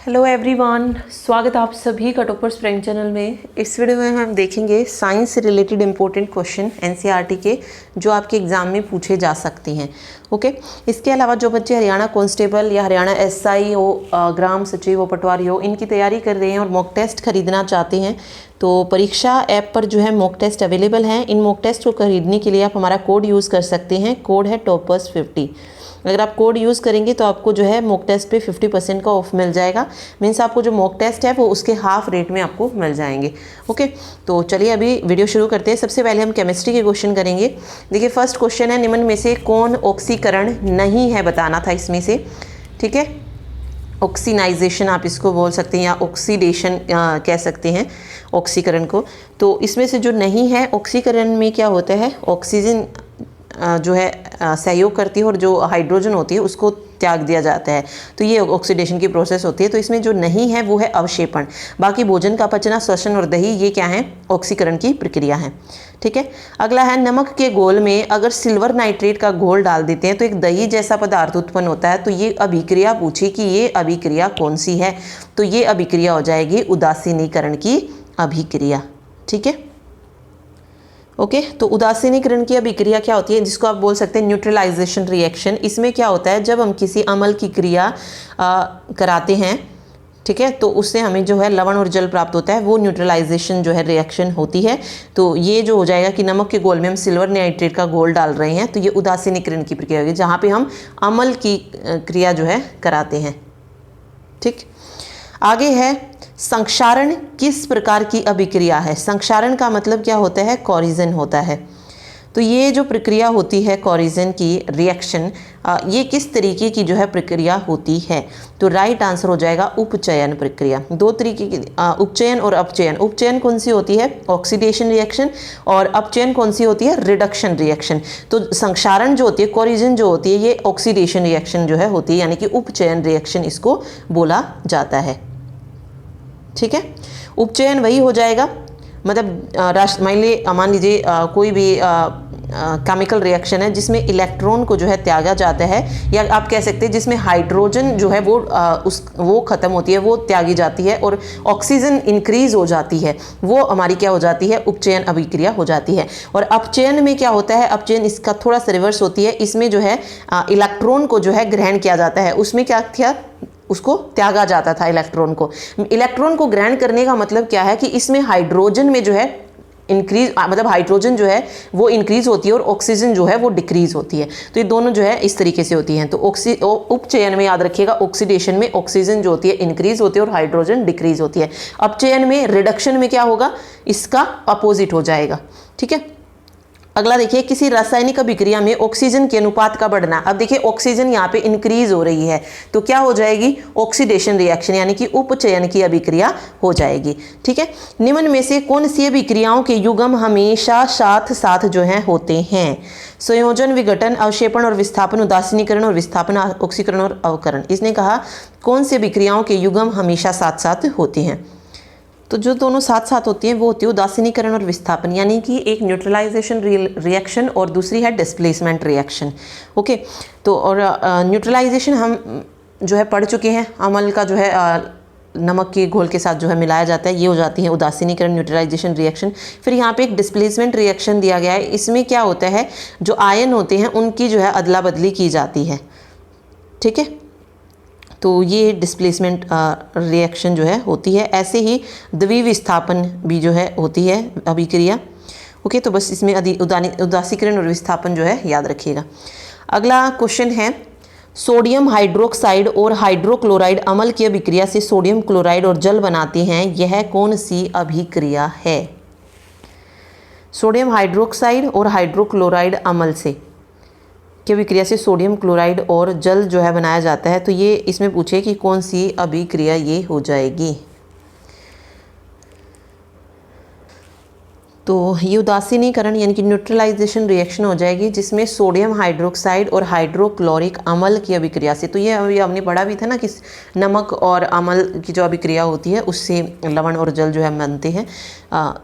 Hello everyone, स्वागत है आप सभी का टॉपर्स प्राइम चैनल में। इस वीडियो में हम देखेंगे साइंस से रिलेटेड इंपॉर्टेंट क्वेश्चन एनसीईआरटी के जो आपके एग्जाम में पूछे जा सकते हैं। ओके, इसके अलावा जो बच्चे हरियाणा कांस्टेबल या हरियाणा एसआई हो, ग्राम सचिव हो, पटवारी हो, इनकी तैयारी कर रहे हैं और मॉक टेस्ट खरीदना चाहते हैं तो परीक्षा ऐप पर जो है मॉक टेस्ट अवेलेबल हैं। इन मॉक टेस्ट को खरीदने के लिए आप हमारा कोड यूज़ कर सकते हैं। कोड है टॉपर्स50। अगर आप कोड यूज़ करेंगे तो आपको जो है मॉक टेस्ट पे 50% का ऑफ मिल जाएगा। मीन्स आपको जो मॉक टेस्ट है वो उसके हाफ रेट में आपको मिल जाएंगे। ओके, तो चलिए अभी वीडियो शुरू करते हैं। सबसे पहले हम केमिस्ट्री के क्वेश्चन करेंगे। देखिए फर्स्ट क्वेश्चन है, निम्न में से कौन ऑक्सीकरण नहीं है बताना था इसमें से। ठीक है, ऑक्सीनाइजेशन आप इसको बोल सकते हैं या ऑक्सीडेशन कह सकते हैं ऑक्सीकरण को। तो इसमें से जो नहीं है, ऑक्सीकरण में क्या होता है, ऑक्सीजन जो है सहयोग करती है और जो हाइड्रोजन होती है उसको त्याग दिया जाता है। तो ये ऑक्सीडेशन की प्रोसेस होती है। तो इसमें जो नहीं है वो है अवक्षेपण। बाकी भोजन का पचना, श्वसन और दही, ये क्या है, ऑक्सीकरण की प्रक्रिया है। ठीक है, अगला है, नमक के घोल में अगर सिल्वर नाइट्रेट का घोल डाल देते हैं तो एक दही जैसा पदार्थ उत्पन्न होता है। तो ये अभिक्रिया पूछी कि ये अभिक्रिया कौन सी है। तो ये अभिक्रिया हो जाएगी उदासीनीकरण की अभिक्रिया। ठीक है, ओके, तो उदासीनीकरण की अभिक्रिया क्या होती है, जिसको आप बोल सकते हैं न्यूट्रलाइजेशन रिएक्शन। इसमें क्या होता है, जब हम किसी अम्ल की क्रिया कराते हैं, ठीक है, तो उससे हमें जो है लवण और जल प्राप्त होता है, वो न्यूट्रलाइजेशन जो है रिएक्शन होती है। तो ये जो हो जाएगा कि नमक के घोल में हम सिल्वर नाइट्रेट का घोल डाल रहे हैं, तो ये उदासीनीकरण की प्रक्रिया होगी, जहाँ पे हम अम्ल की क्रिया जो है कराते हैं। ठीक, आगे है, संक्षारण किस प्रकार की अभिक्रिया है। संक्षारण का मतलब क्या होता है, कोरिजन होता है। तो ये जो प्रक्रिया होती है कोरिजन की रिएक्शन, ये किस तरीके की जो है प्रक्रिया होती है। तो राइट आंसर हो जाएगा उपचयन प्रक्रिया। दो तरीके की, उपचयन और अपचयन। उपचयन कौन सी होती है, ऑक्सीडेशन रिएक्शन, और अपचयन कौन सी होती है, रिडक्शन रिएक्शन। तो संक्षारण जो होती है, कोरिजन जो होती है, ये ऑक्सीडेशन रिएक्शन जो है होती है, यानी कि उपचयन रिएक्शन इसको बोला जाता है। ठीक है, उपचयन वही हो जाएगा, मतलब मान लीजिए कोई भी केमिकल रिएक्शन है जिसमें इलेक्ट्रॉन को जो है त्यागा जाता है, या आप कह सकते हैं जिसमें हाइड्रोजन जो है वो खत्म होती है, वो त्यागी जाती है और ऑक्सीजन इंक्रीज हो जाती है, वो हमारी क्या हो जाती है, उपचयन अभिक्रिया हो जाती है। और अपचयन में क्या होता है, अपचयन इसका थोड़ा सा रिवर्स होती है। इसमें जो है इलेक्ट्रॉन को जो है ग्रहण किया जाता है, उसमें क्या था, उसको त्यागा जाता था इलेक्ट्रॉन को। इलेक्ट्रॉन को ग्रहण करने का मतलब क्या है कि इसमें हाइड्रोजन में जो है इंक्रीज, मतलब हाइड्रोजन जो है वो इंक्रीज होती है और ऑक्सीजन जो है वो डिक्रीज होती है। तो ये दोनों जो है इस तरीके से होती हैं। तो उपचयन में याद रखिएगा, ऑक्सीडेशन में ऑक्सीजन जो होती है इंक्रीज होती है और हाइड्रोजन डिक्रीज होती है। अपचयन में, रिडक्शन में क्या होगा, इसका अपोजिट हो जाएगा। ठीक है, अगला देखिए, किसी रासायनिक अभिक्रिया में ऑक्सीजन के अनुपात का बढ़ना। अब देखिए ऑक्सीजन यहाँ पे इंक्रीज हो रही है, तो क्या हो जाएगी, ऑक्सीडेशन रिएक्शन, यानी कि उपचयन की अभिक्रिया हो जाएगी। ठीक है, निम्न में से कौन सी अभिक्रियाओं के युग्म हमेशा साथ साथ जो है होते हैं। संयोजन, विघटन, अवक्षेपण और विस्थापन, उदासीनीकरण और विस्थापन, ऑक्सीकरण और अवकरण। इसने कहा कौन सी अभिक्रियाओं के युग्म हमेशा साथ साथ होते हैं। तो जो दोनों साथ साथ होती हैं वो होती है उदासीनीकरण और विस्थापन, यानी कि एक न्यूट्रलाइजेशन रिएक्शन और दूसरी है डिस्प्लेसमेंट रिएक्शन। ओके, तो और न्यूट्रलाइजेशन हम जो है पढ़ चुके हैं, अम्ल का जो है नमक के घोल के साथ जो है मिलाया जाता है, ये हो जाती है उदासीनीकरण, न्यूट्रलाइजेशन रिएक्शन। फिर यहाँ पे एक डिस्प्लेसमेंट रिएक्शन दिया गया है। इसमें क्या होता है, जो आयन होते हैं उनकी जो है अदला बदली की जाती है। ठीक है, तो ये डिस्प्लेसमेंट रिएक्शन जो है होती है। ऐसे ही द्विविस्थापन भी जो है होती है अभिक्रिया। ओके, तो बस इसमें उदासीकरण और विस्थापन जो है याद रखिएगा। अगला क्वेश्चन है, सोडियम हाइड्रोक्साइड और हाइड्रोक्लोराइड अम्ल की अभिक्रिया से सोडियम क्लोराइड और जल बनाते हैं, यह कौन सी अभिक्रिया है। सोडियम हाइड्रोक्साइड और हाइड्रोक्लोराइड अम्ल से की अभिक्रिया से सोडियम क्लोराइड और जल जो है बनाया जाता है। तो ये इसमें पूछे कि कौन सी अभिक्रिया ये हो जाएगी। तो ये उदासीनीकरण यानी कि न्यूट्रलाइजेशन रिएक्शन हो जाएगी, जिसमें सोडियम हाइड्रोक्साइड और हाइड्रोक्लोरिक अम्ल की अभिक्रिया से, तो ये अभी हमने पढ़ा भी था ना कि नमक और अम्ल की जो अभिक्रिया होती है उससे लवण और जल जो है बनते हैं,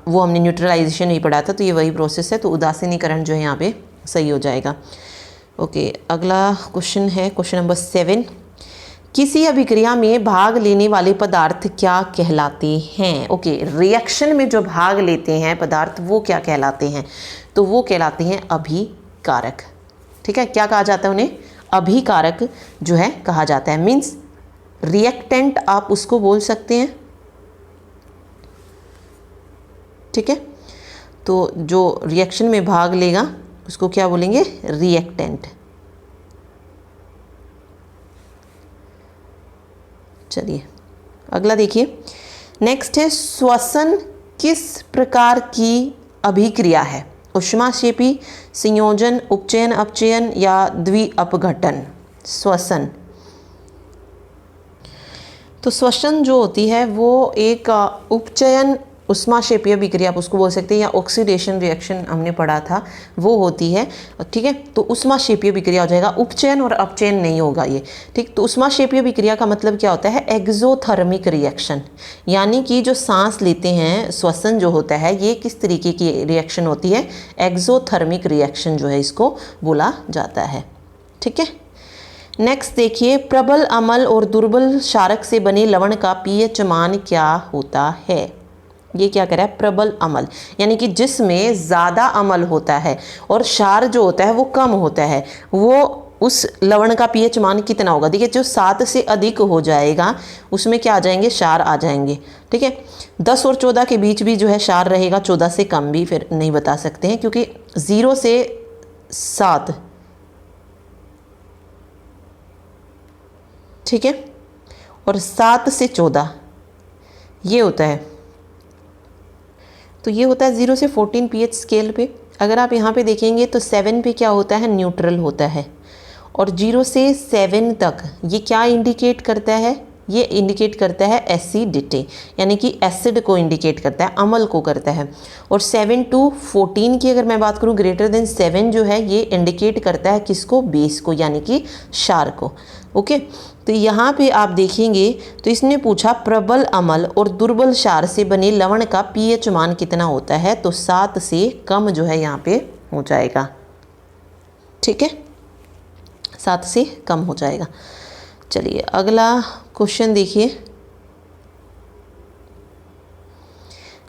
वो हमने न्यूट्रलाइजेशन ही पढ़ा था। तो ये वही प्रोसेस है। तो उदासीनीकरण जो है यहाँ पे सही हो जाएगा। ओके, अगला क्वेश्चन है क्वेश्चन नंबर 7। किसी अभिक्रिया में भाग लेने वाले पदार्थ क्या कहलाते हैं? ओके, रिएक्शन में जो भाग लेते हैं पदार्थ वो क्या कहलाते हैं? तो वो कहलाते हैं अभिकारक। ठीक है, क्या कहा जाता है उन्हें? अभिकारक जो है कहा जाता है। मीन्स रिएक्टेंट आप उसको बोल सकते हैं। ठीक है, तो जो रिएक्शन में भाग लेगा उसको क्या बोलेंगे? रिएक्टेंट। चलिए अगला देखिए। नेक्स्ट है, श्वसन किस प्रकार की अभिक्रिया है? ऊष्माक्षेपी, संयोजन, उपचयन अपचयन या द्विअपघटन? श्वसन, तो श्वसन जो होती है वो एक उपचयन ऊष्माक्षेपीय अभिक्रिया आप उसको बोल सकते हैं, या ऑक्सीडेशन रिएक्शन हमने पढ़ा था वो होती है। ठीक है, तो ऊष्माक्षेपीय अभिक्रिया हो जाएगा, उपचयन और अपचयन नहीं होगा ये। ठीक, तो ऊष्माक्षेपीय अभिक्रिया का मतलब क्या होता है? एक्सोथर्मिक रिएक्शन, यानी कि जो सांस लेते हैं, श्वसन जो होता है ये किस तरीके की रिएक्शन होती है? एक्सोथर्मिक रिएक्शन जो है इसको बोला जाता है। ठीक है, नेक्स्ट देखिए, प्रबल अम्ल और दुर्बल क्षारक से बने लवण का पीएच मान क्या होता है? ये क्या कह रहा है? प्रबल अम्ल, यानी कि जिसमें ज़्यादा अम्ल होता है और क्षार जो होता है वो कम होता है, वो उस लवण का पीएच मान कितना होगा? देखिए, जो 7 से अधिक हो जाएगा उसमें क्या आ जाएंगे? क्षार आ जाएंगे। ठीक है, 10 और 14 के बीच भी जो है क्षार रहेगा, 14 से कम भी फिर नहीं बता सकते हैं, क्योंकि 0 से 7, ठीक है, और 7 से 14 ये होता है। तो ये होता है 0 से 14 पीएच स्केल पे। अगर आप यहाँ पे देखेंगे तो 7 पे क्या होता है? न्यूट्रल होता है। और 0 से 7 तक ये क्या इंडिकेट करता है? ये इंडिकेट करता है एसिडिटी, यानी कि एसिड को इंडिकेट करता है, अम्ल को करता है। और 7 to 14 की अगर मैं बात करूँ, ग्रेटर देन 7 जो है ये इंडिकेट करता है किसको? बेस को, यानी कि क्षार को। ओके, तो यहाँ पे आप देखेंगे तो इसने पूछा प्रबल अम्ल और दुर्बल क्षार से बने लवण का पीएच मान कितना होता है? तो 7 से कम जो है यहाँ पे हो जाएगा। ठीक है, 7 से कम हो जाएगा। चलिए अगला क्वेश्चन देखिए।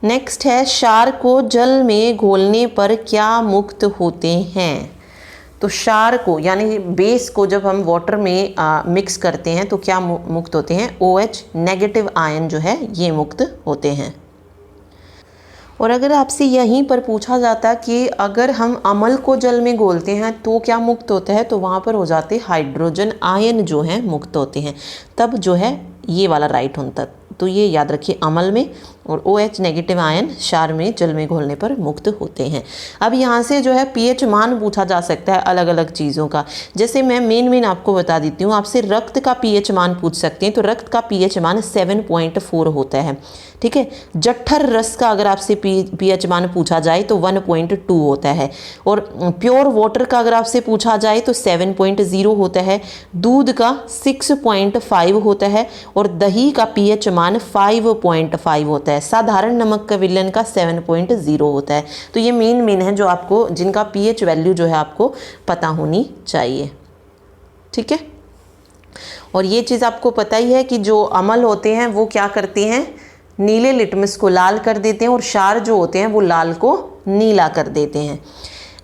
नेक्स्ट है, क्षार को जल में घोलने पर क्या मुक्त होते हैं? तो क्षार को यानी बेस को जब हम वाटर में मिक्स करते हैं तो क्या मुक्त होते हैं? OH नेगेटिव आयन जो है ये मुक्त होते हैं। और अगर आपसे यहीं पर पूछा जाता कि अगर हम अम्ल को जल में घोलते हैं तो क्या मुक्त होता है, तो वहाँ पर हो जाते हाइड्रोजन आयन जो हैं मुक्त होते हैं, तब जो है ये वाला राइट होता। तो ये याद रखिए, अम्ल में और OH नेगेटिव आयन क्षार में जल में घोलने पर मुक्त होते हैं। अब यहाँ से जो है पीएच मान पूछा जा सकता है अलग अलग चीज़ों का। जैसे मैं मेन आपको बता देती हूँ, आपसे रक्त का पीएच मान पूछ सकते हैं, तो रक्त का पीएच मान 7.4 होता है। ठीक है, जठर रस का अगर आपसे पीएच मान पूछा जाए तो 1.2 होता है। और प्योर वाटर का अगर आपसे पूछा जाए तो 7.0 होता है। दूध का 6.5 होता है और दही का पीएच मान 5.5 होता है। साधारण नमक का विलयन का 7.0 होता है। तो ये मेन है जो आपको, जिनका पीएच वैल्यू जो है आपको पता होनी चाहिए। ठीक है, और ये चीज़ आपको पता ही है कि जो अम्ल होते हैं वो क्या करते हैं? नीले लिटमस को लाल कर देते हैं, और क्षार जो होते हैं वो लाल को नीला कर देते हैं।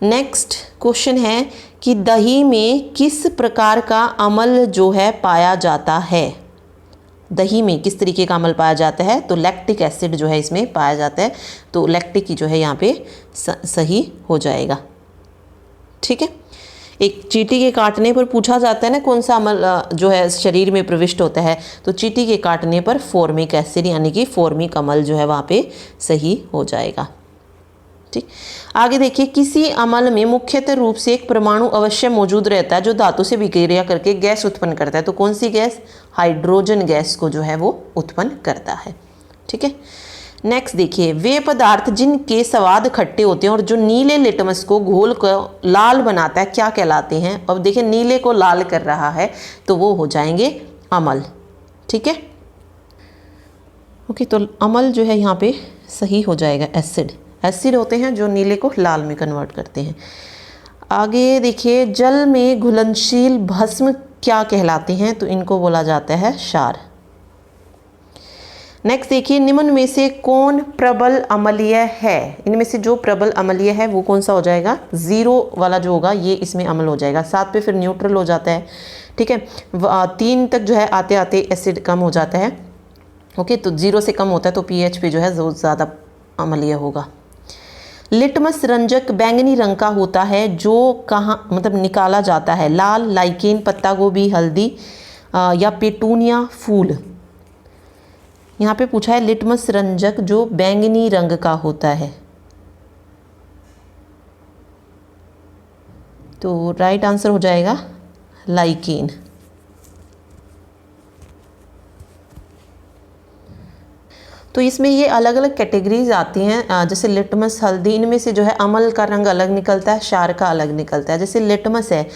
नेक्स्ट क्वेश्चन है कि दही में किस प्रकार का अम्ल जो है पाया जाता है? दही में किस तरीके का अम्ल पाया जाता है? तो लैक्टिक एसिड जो है इसमें पाया जाता है। तो लैक्टिक ही जो है यहाँ पे सही हो जाएगा। ठीक है, एक चींटी के काटने पर पूछा जाता है ना कौन सा अम्ल जो है शरीर में प्रविष्ट होता है, तो चींटी के काटने पर फॉर्मिक एसिड यानी कि फॉर्मिक अम्ल जो है वहाँ पे सही हो जाएगा। ठीक, आगे देखिए, किसी अम्ल में मुख्यतः रूप से एक परमाणु अवश्य मौजूद रहता है जो धातु से विक्रिया करके गैस उत्पन्न करता है। तो कौन सी गैस? हाइड्रोजन गैस को जो है वो उत्पन्न करता है। ठीक है, नेक्स्ट देखिए, वे पदार्थ जिनके स्वाद खट्टे होते हैं और जो नीले लिटमस को घोल कर लाल बनाता है क्या कहलाते हैं? अब देखिए, नीले को लाल कर रहा है तो वो हो जाएंगे अम्ल। ठीक है, ओके, तो अम्ल जो है यहाँ पे सही हो जाएगा। एसिड होते हैं जो नीले को लाल में कन्वर्ट करते हैं। आगे देखिए, जल में घुलनशील भस्म क्या कहलाते हैं? तो इनको बोला जाता है क्षार। नेक्स्ट देखिए, निम्न में से कौन प्रबल अम्लीय है? इनमें से जो प्रबल अम्लीय है वो कौन सा हो जाएगा? 0 वाला जो होगा ये इसमें अम्ल हो जाएगा। 7 पे फिर न्यूट्रल हो जाता है, ठीक है। 3 तक जो है आते आते एसिड कम हो जाता है, ओके। तो 0 से कम होता है तो पीएच पे जो है ज़्यादा अम्लीय होगा। लिटमस रंजक बैंगनी रंग का होता है जो कहाँ मतलब निकाला जाता है? लाल, लाइकेन, पत्ता गोभी, हल्दी या पेटूनिया फूल। यहाँ पे पूछा है लिटमस रंजक जो बैंगनी रंग का होता है, तो राइट आंसर हो जाएगा लाइकेन। तो इसमें ये अलग अलग कैटेगरीज आती हैं, जैसे लिटमस, हल्दी, इनमें से जो है अम्ल का रंग अलग निकलता है, क्षार का अलग निकलता है। जैसे लिटमस है,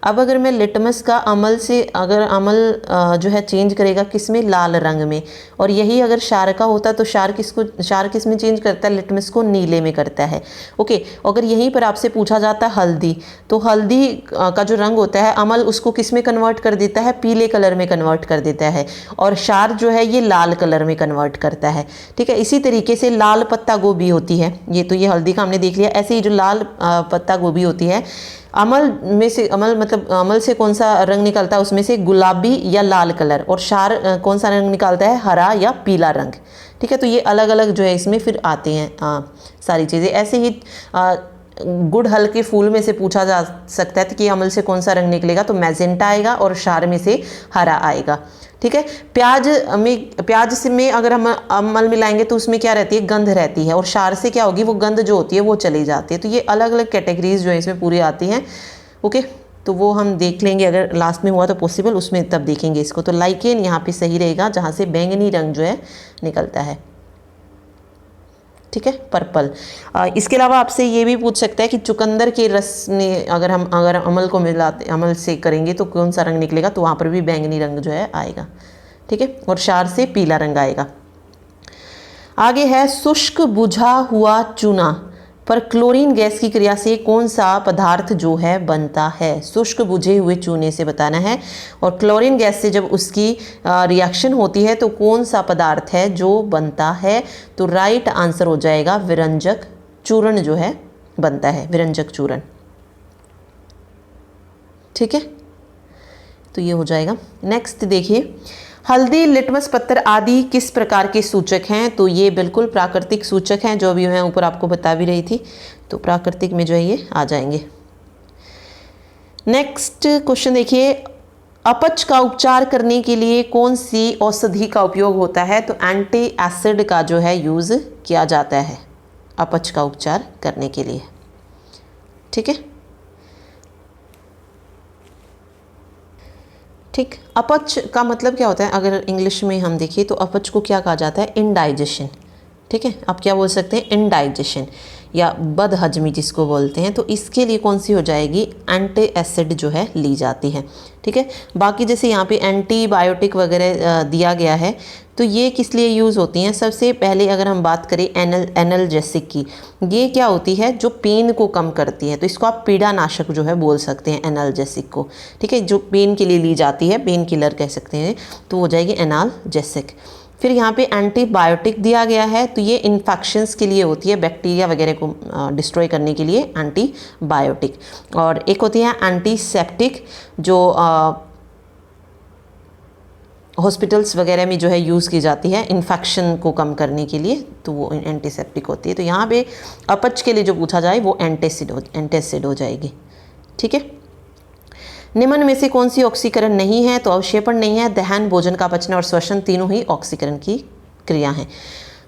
अब अगर मैं लिटमस का अम्ल से अगर अम्ल जो है चेंज करेगा किस में? लाल रंग में। और यही अगर क्षार का होता तो क्षार किस में चेंज करता है? लिटमस को नीले में करता है, ओके। अगर यहीं पर आपसे पूछा जाता है हल्दी, तो हल्दी का जो रंग होता है अम्ल उसको किस में कन्वर्ट कर देता है? पीले कलर में कन्वर्ट कर देता है, और क्षार जो है ये लाल कलर में कन्वर्ट करता है, ठीक है। इसी तरीके से लाल पत्ता गोभी होती है, ये हल्दी का हमने देख लिया। ऐसे ही जो लाल पत्ता गोभी होती है, अम्ल में से अम्ल से कौन सा रंग निकलता है? उसमें से गुलाबी या लाल कलर, और क्षार कौन सा रंग निकालता है? हरा या पीला रंग, ठीक है। तो ये अलग अलग जो है इसमें फिर आते हैं सारी चीज़ें। ऐसे ही गुड़हल के फूल में से पूछा जा सकता है कि अम्ल से कौन सा रंग निकलेगा? तो मैजेंटा आएगा, और क्षार में से हरा आएगा, ठीक है। प्याज में अगर हम अम्ल मिलाएंगे तो उसमें क्या रहती है? गंध रहती है, और क्षार से क्या होगी? वो गंध जो होती है वो चली जाती है। तो ये अलग अलग कैटेगरीज जो है इसमें पूरी आती हैं, ओके। तो वो हम देख लेंगे, अगर लास्ट में हुआ तो पॉसिबल उसमें तब देखेंगे इसको। तो लाइकेन यहाँ पे सही रहेगा, जहाँ से बैंगनी रंग जो है निकलता है, ठीक है, पर्पल। इसके अलावा आपसे ये भी पूछ सकता है कि चुकंदर के रस में अगर अम्ल को मिलाते, अम्ल से करेंगे तो कौन सा रंग निकलेगा? तो वहाँ पर भी बैंगनी रंग जो है आएगा, ठीक है, और क्षार से पीला रंग आएगा। आगे है शुष्क बुझा हुआ चूना पर क्लोरीन गैस की क्रिया से कौन सा पदार्थ जो है बनता है? शुष्क बुझे हुए चूने से बताना है, और क्लोरीन गैस से जब उसकी रिएक्शन होती है तो कौन सा पदार्थ है जो बनता है? तो राइट आंसर हो जाएगा विरंजक चूर्ण जो है बनता है, विरंजक चूर्ण, ठीक है। तो ये हो जाएगा। नेक्स्ट देखिए, हल्दी, लिटमस पत्थर आदि किस प्रकार के सूचक हैं? तो ये बिल्कुल प्राकृतिक सूचक हैं, जो भी मैं ऊपर आपको बता भी रही थी। तो प्राकृतिक में जो है ये आ जाएंगे। नेक्स्ट क्वेश्चन देखिए, अपच का उपचार करने के लिए कौन सी औषधि का उपयोग होता है? तो एंटी एसिड का जो है यूज़ किया जाता है अपच का उपचार करने के लिए, ठीक है। ठीक, अपच का मतलब क्या होता है? अगर इंग्लिश में हम देखिए तो अपच को क्या कहा जाता है? इनडाइजेशन, ठीक है। आप क्या बोल सकते हैं? इनडाइजेशन या बदहजमी जिसको बोलते हैं। तो इसके लिए कौन सी हो जाएगी? एंटी एसिड जो है ली जाती है, ठीक है। बाकी जैसे यहाँ पे एंटीबायोटिक वगैरह दिया गया है, तो ये किस लिए यूज़ होती हैं? सबसे पहले अगर हम बात करें एनाल्जेसिक की, ये क्या होती है? जो पेन को कम करती है, तो इसको आप पीड़ानाशक जो है बोल सकते हैं एनाल्जेसिक को, ठीक है। जो पेन के लिए ली जाती है, पेन किलर कह सकते हैं, तो हो जाएगी एनाल्जेसिक। फिर यहाँ पे एंटीबायोटिक दिया गया है, तो ये इन्फेक्शंस के लिए होती है, बैक्टीरिया वगैरह को डिस्ट्रॉय करने के लिए एंटीबायोटिक। और एक होती है एंटीसेप्टिक, जो हॉस्पिटल्स वगैरह में जो है यूज़ की जाती है इन्फेक्शन को कम करने के लिए, तो वो एंटीसेप्टिक होती है। तो यहाँ पे अपच के लिए जो पूछा जाए वो एंटासिड हो जाएगी, ठीक है। निम्न में से कौन सी ऑक्सीकरण नहीं है? तो अवक्षेपण नहीं है, दहन, भोजन का पचना और श्वसन तीनों ही ऑक्सीकरण की क्रिया हैं।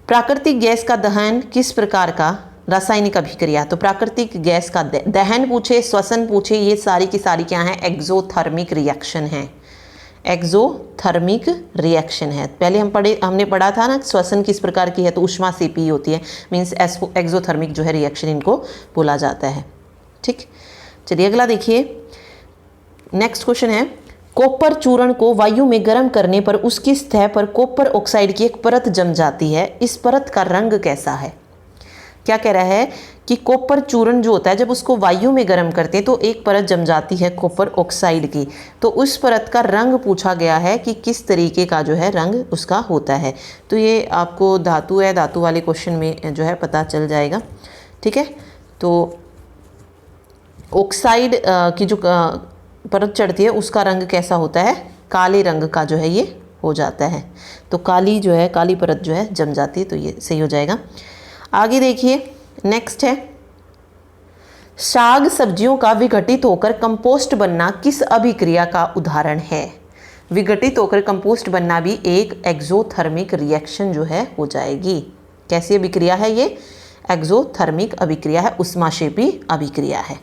प्राकृतिक गैस का दहन किस प्रकार का रासायनिक अभिक्रिया? तो प्राकृतिक गैस का दहन पूछे, श्वसन पूछे, ये सारी की सारी क्या है? एक्सोथर्मिक रिएक्शन है, एक्सोथर्मिक रिएक्शन है। पहले हमने पढ़ा था ना श्वसन किस प्रकार की है, तो ऊष्मा से पी होती है, मीन्स एक्सोथर्मिक जो है रिएक्शन इनको बोला जाता है, ठीक। चलिए अगला देखिए, नेक्स्ट क्वेश्चन है, कॉपर चूर्ण को वायु में गर्म करने पर उसकी सतह पर कॉपर ऑक्साइड की एक परत जम जाती है, इस परत का रंग कैसा है? क्या कह रहा है कि कॉपर चूर्ण जो होता है जब उसको वायु में गर्म करते हैं तो एक परत जम जाती है कॉपर ऑक्साइड की। तो उस परत का रंग पूछा गया है कि किस तरीके का जो है रंग उसका होता है। तो ये आपको धातु है, धातु वाले क्वेश्चन में जो है पता चल जाएगा। ठीक है, तो ऑक्साइड की जो परत चढ़ती है उसका रंग कैसा होता है, काले रंग का जो है ये हो जाता है। तो काली जो है, काली परत जो है जम जाती है, तो ये सही हो जाएगा। आगे देखिए, नेक्स्ट है साग सब्जियों का विघटित होकर कंपोस्ट बनना किस अभिक्रिया का उदाहरण है। विघटित होकर कंपोस्ट बनना भी एक एक्सोथर्मिक रिएक्शन जो है हो जाएगी। कैसी अभिक्रिया है ये, एक्सोथर्मिक अभिक्रिया है, उष्माक्षेपी अभिक्रिया है।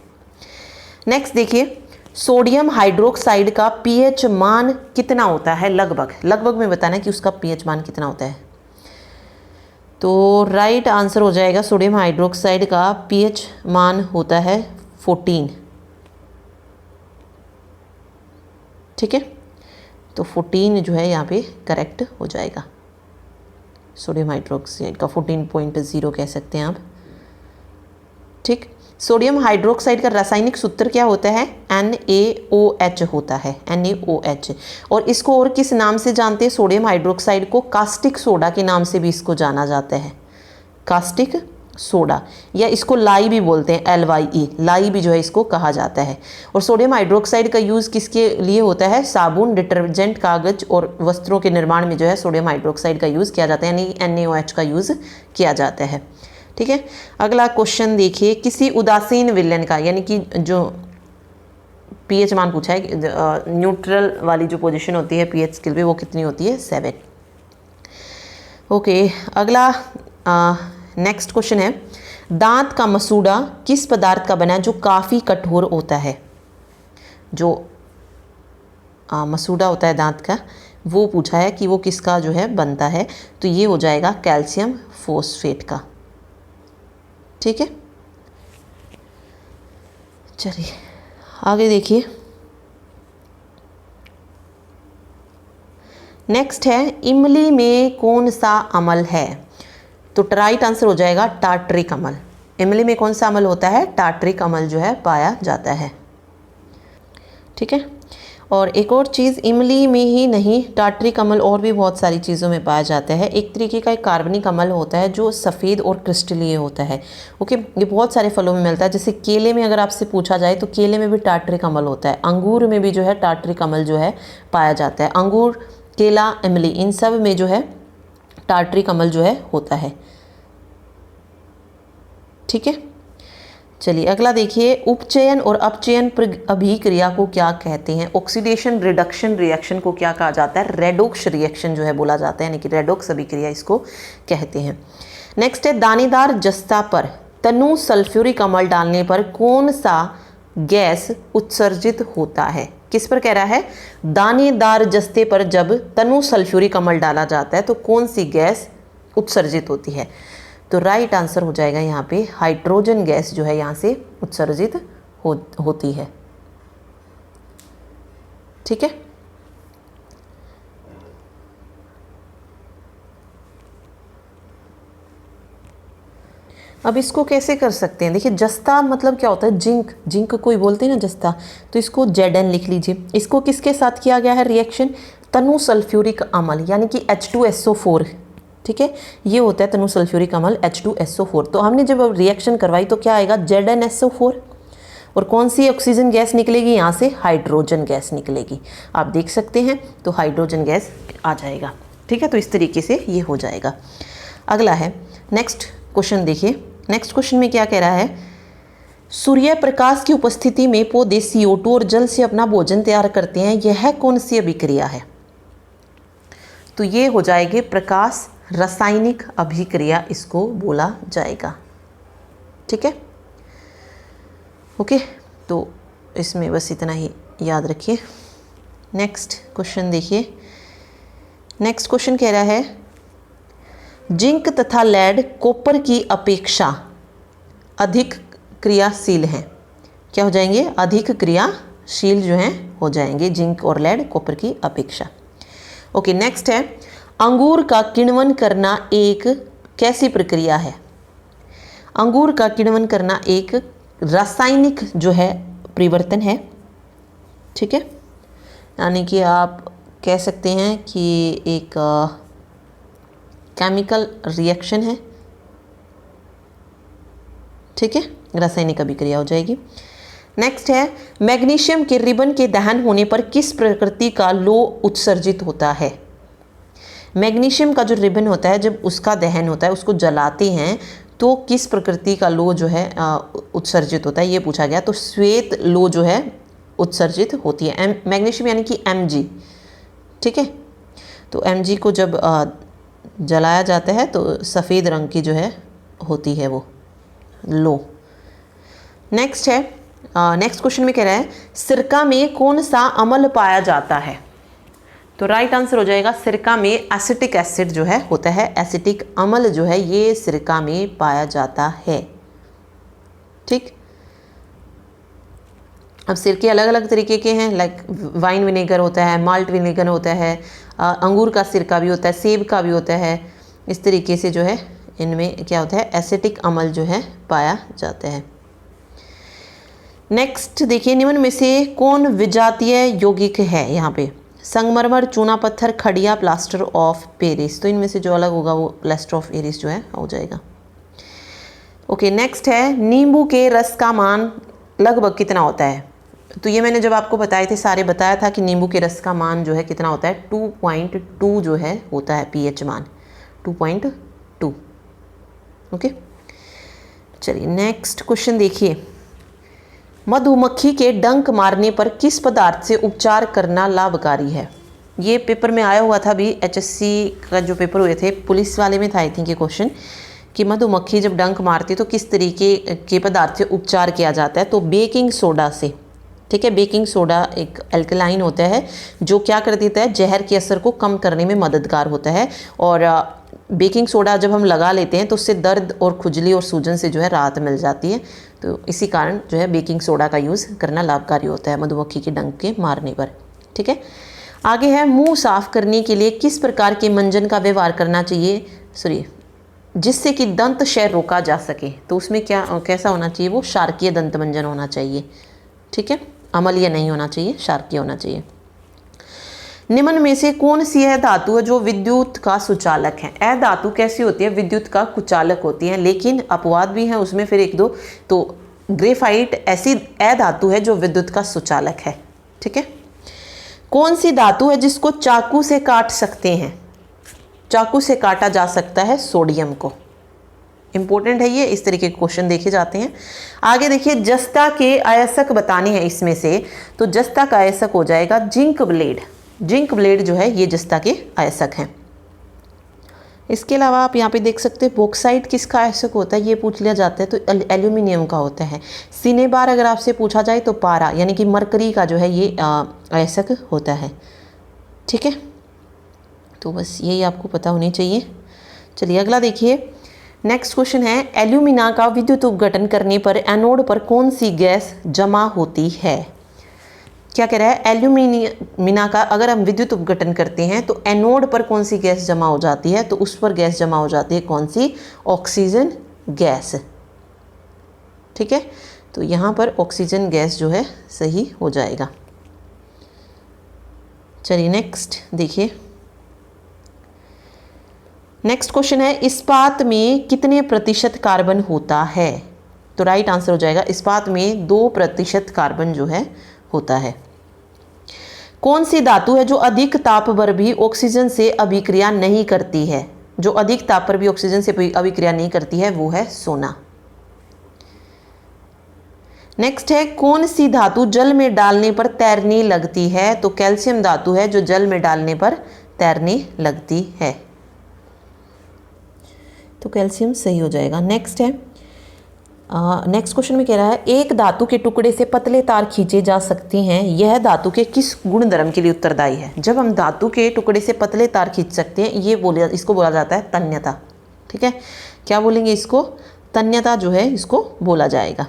नेक्स्ट देखिए, सोडियम हाइड्रोक्साइड का पीएच मान कितना होता है, लगभग में बताना कि उसका पीएच मान कितना होता है। तो राइट आंसर हो जाएगा सोडियम हाइड्रोक्साइड का पीएच मान होता है 14। ठीक है, तो 14 जो है यहाँ पे करेक्ट हो जाएगा। सोडियम हाइड्रोक्साइड का 14.0 कह सकते हैं आप। ठीक, सोडियम हाइड्रोक्साइड का रासायनिक सूत्र क्या होता है, NaOH होता है, NaOH। और इसको और किस नाम से जानते हैं, सोडियम हाइड्रोक्साइड को कास्टिक सोडा के नाम से भी इसको जाना जाता है, कास्टिक सोडा, या इसको लाई भी बोलते हैं, LYE, लाई भी जो है इसको कहा जाता है। और सोडियम हाइड्रोक्साइड का यूज़ किसके लिए होता है, साबुन, डिटर्जेंट, कागज और वस्त्रों के निर्माण में जो है सोडियम हाइड्रोक्साइड का यूज़ किया जाता है, यानी NaOH का यूज़ किया जाता है। ठीक है, अगला क्वेश्चन देखिए, किसी उदासीन विलयन का, यानी कि जो पीएच मान पूछा है, न्यूट्रल वाली जो पोजीशन होती है पीएच स्केल पे वो कितनी होती है, 7। ओके, अगला नेक्स्ट क्वेश्चन है, दांत का मसूड़ा किस पदार्थ का बना है जो काफ़ी कठोर होता है। जो मसूड़ा होता है दांत का, वो पूछा है कि वो किसका जो है बनता है। तो ये हो जाएगा कैल्शियम फॉस्फेट का। ठीक है, चलिए आगे देखिए, नेक्स्ट है इमली में कौन सा अम्ल है। तो राइट आंसर हो जाएगा टार्टरिक अम्ल। इमली में कौन सा अम्ल होता है, टार्टरिक अम्ल जो है पाया जाता है। ठीक है, और एक और चीज़, इमली में ही नहीं, टार्टरिक अम्ल और भी बहुत सारी चीज़ों में पाया जाता है। एक तरीके का एक कार्बनिक अम्ल होता है जो सफ़ेद और क्रिस्टलीय होता है। ओके, ये बहुत सारे फलों में मिलता है। जैसे केले में अगर आपसे पूछा जाए तो केले में भी टार्टरिक अम्ल होता है। अंगूर में भी जो है टार्टरिक अम्ल जो है पाया जाता है। अंगूर, केला, इमली, इन सब में जो है टार्टरिक अम्ल जो है होता है। ठीक है, चलिए अगला देखिए, उपचयन और अपचयन अभिक्रिया को क्या कहते हैं। ऑक्सीडेशन रिडक्शन रिएक्शन को क्या कहा जाता है, रेडॉक्स रिएक्शन जो है बोला जाता है, यानी कि रेडॉक्स अभिक्रिया इसको कहते हैं। नेक्स्ट है, दानेदार जस्ता पर तनु सल्फ्यूरिक अम्ल डालने पर कौन सा गैस उत्सर्जित होता है। किस पर कह रहा है, दानेदार जस्ते पर जब तनु सल्फ्यूरिक अम्ल डाला जाता है तो कौन सी गैस उत्सर्जित होती है। तो राइट आंसर हो जाएगा यहाँ पे हाइड्रोजन गैस जो है यहाँ से उत्सर्जित होती है। ठीक है, अब इसको कैसे कर सकते हैं, देखिए जस्ता मतलब क्या होता है, जिंक, जिंक कोई बोलते हैं ना जस्ता, तो इसको Zn लिख लीजिए। इसको किसके साथ किया गया है रिएक्शन, तनु सल्फ्यूरिक अम्ल यानी कि H2SO4। ठीक है, ये होता है तनु सल्फ्यूरिक अम्ल H2SO4। तो हमने जब रिएक्शन करवाई तो क्या आएगा, ZnSO4, और कौन सी ऑक्सीजन गैस निकलेगी यहाँ से, हाइड्रोजन गैस निकलेगी। आप देख सकते हैं, तो हाइड्रोजन गैस आ जाएगा। ठीक है, तो इस तरीके से ये हो जाएगा। अगला है नेक्स्ट क्वेश्चन, देखिए नेक्स्ट क्वेश्चन में क्या कह रहा है, सूर्य प्रकाश की उपस्थिति में पौधे CO2 और जल से अपना भोजन तैयार करते हैं, यह कौन सी अभिक्रिया है। तो ये हो जाएगी प्रकाश रासायनिक अभिक्रिया, इसको बोला जाएगा। ठीक है, ओके, तो इसमें बस इतना ही याद रखिए। नेक्स्ट क्वेश्चन देखिए, नेक्स्ट क्वेश्चन कह रहा है, जिंक तथा लेड कॉपर की अपेक्षा अधिक क्रियाशील हैं। क्या हो जाएंगे, अधिक क्रियाशील जो हैं हो जाएंगे, जिंक और लेड कॉपर की अपेक्षा। ओके, नेक्स्ट है, अंगूर का किण्वन करना एक कैसी प्रक्रिया है। अंगूर का किण्वन करना एक रासायनिक जो है परिवर्तन है, ठीक है, यानी कि आप कह सकते हैं कि एक केमिकल रिएक्शन है, ठीक है, रासायनिक अभिक्रिया हो जाएगी। नेक्स्ट है मैग्नीशियम के रिबन के दहन होने पर किस प्रकृति का लौह उत्सर्जित होता है। मैग्नीशियम का जो रिबन होता है जब उसका दहन होता है, उसको जलाते हैं तो किस प्रकृति का लौह जो है उत्सर्जित होता है, ये पूछा गया। तो श्वेत लौह जो है उत्सर्जित होती है, मैग्नीशियम यानी कि Mg, ठीक है। तो Mg को जब जलाया जाता है तो सफ़ेद रंग की जो है होती है वो लौह। नेक्स्ट है, नेक्स्ट क्वेश्चन में कह रहा है सिरका में कौन सा अम्ल पाया जाता है। तो राइट आंसर हो जाएगा सिरका में एसिटिक एसिड जो है होता है, एसिटिक अम्ल जो है ये सिरका में पाया जाता है, ठीक। अब सिरके अलग अलग तरीके के हैं, लाइक वाइन विनेगर होता है, माल्ट विनेगर होता है, अंगूर का सिरका भी होता है, सेब का भी होता है। इस तरीके से जो है इनमें क्या होता है, एसिटिक अम्ल जो है पाया जाता है। नेक्स्ट देखिए निम्न में से कौन विजातीय यौगिक है। यहाँ पे संगमरमर, चूना पत्थर, खड़िया, प्लास्टर ऑफ पेरिस। तो इनमें से जो अलग होगा वो प्लास्टर ऑफ पेरिस जो है हो जाएगा। ओके, नेक्स्ट है नींबू के रस का मान लगभग कितना होता है। तो ये मैंने जब आपको बताए थे सारे बताया था कि नींबू के रस का मान जो है कितना होता है, 2.2 जो है होता है pH मान 2.2। ओके, चलिए नेक्स्ट क्वेश्चन देखिए। मधुमक्खी के डंक मारने पर किस पदार्थ से उपचार करना लाभकारी है। ये पेपर में आया हुआ था अभी, HSC का जो पेपर हुए थे पुलिस वाले में था आई थिंक ये क्वेश्चन, कि मधुमक्खी जब डंक मारती है तो किस तरीके के पदार्थ से उपचार किया जाता है। तो बेकिंग सोडा से, ठीक है। बेकिंग सोडा एक अल्कलाइन होता है जो क्या कर देता है, जहर के असर को कम करने में मददगार होता है। और बेकिंग सोडा जब हम लगा लेते हैं तो उससे दर्द और खुजली और सूजन से जो है राहत मिल जाती है। तो इसी कारण जो है बेकिंग सोडा का यूज़ करना लाभकारी होता है मधुमक्खी के डंक के मारने पर, ठीक है। आगे है मुंह साफ करने के लिए किस प्रकार के मंजन का व्यवहार करना चाहिए, जिससे कि दंत क्षय रोका जा सके। तो उसमें क्या कैसा होना चाहिए, वो क्षारकीय दंत मंजन होना चाहिए, ठीक है। अम्लीय नहीं होना चाहिए, क्षारकीय होना चाहिए। निम्न में से कौन सी है धातु है जो विद्युत का सुचालक है। यह धातु कैसी होती है, विद्युत का कुचालक होती है, लेकिन अपवाद भी है उसमें फिर एक दो। तो ग्रेफाइट ऐसी यह धातु है जो विद्युत का सुचालक है, ठीक है। कौन सी धातु है जिसको चाकू से काट सकते हैं, चाकू से काटा जा सकता है सोडियम को। इंपॉर्टेंट है ये, इस तरीके के क्वेश्चन देखे जाते हैं। आगे देखिए जस्ता के अयस्क बताने हैं इसमें से, तो जस्ता का अयस्क हो जाएगा जिंक ब्लेड। जिंक ब्लेड जो है ये जस्ता के अयस्क हैं। इसके अलावा आप यहाँ पे देख सकते हैं बॉक्साइट किसका अयस्क होता है, ये पूछ लिया जाता है तो एल्यूमिनियम का होता है। सिनेबार अगर आपसे पूछा जाए तो पारा यानी कि मरकरी का जो है ये अयस्क होता है, ठीक है। तो बस यही आपको पता होनी चाहिए। चलिए अगला देखिए, नेक्स्ट क्वेश्चन है एल्यूमिना का विद्युत उपघटन करने पर एनोड पर कौन सी गैस जमा होती है। क्या कह रहा है, एल्यूमिना का अगर हम विद्युत उपघटन करते हैं तो एनोड पर कौन सी गैस जमा हो जाती है। तो उस पर गैस जमा हो जाती है कौन सी, ऑक्सीजन गैस, ठीक है। तो यहाँ पर ऑक्सीजन गैस जो है सही हो जाएगा। चलिए नेक्स्ट देखिए, नेक्स्ट क्वेश्चन है इस्पात में कितने प्रतिशत कार्बन होता है। तो राइट आंसर हो जाएगा इस्पात में 2% कार्बन जो है होता है। कौन सी धातु है जो अधिक ताप पर भी ऑक्सीजन से अभिक्रिया नहीं करती है। जो अधिक ताप पर भी ऑक्सीजन से अभिक्रिया नहीं करती है वो है सोना। नेक्स्ट है कौन सी धातु जल में डालने पर तैरने लगती है। तो कैल्शियम धातु है जो जल में डालने पर तैरने लगती है, तो कैल्शियम सही हो जाएगा। नेक्स्ट है, नेक्स्ट क्वेश्चन में कह रहा है एक धातु के टुकड़े से पतले तार खींचे जा सकते हैं, यह धातु के किस गुणधर्म के लिए उत्तरदायी है। जब हम धातु के टुकड़े से पतले तार खींच सकते हैं इसको बोला जाता है तन्यता, ठीक है। क्या बोलेंगे इसको, तन्यता जो है इसको बोला जाएगा।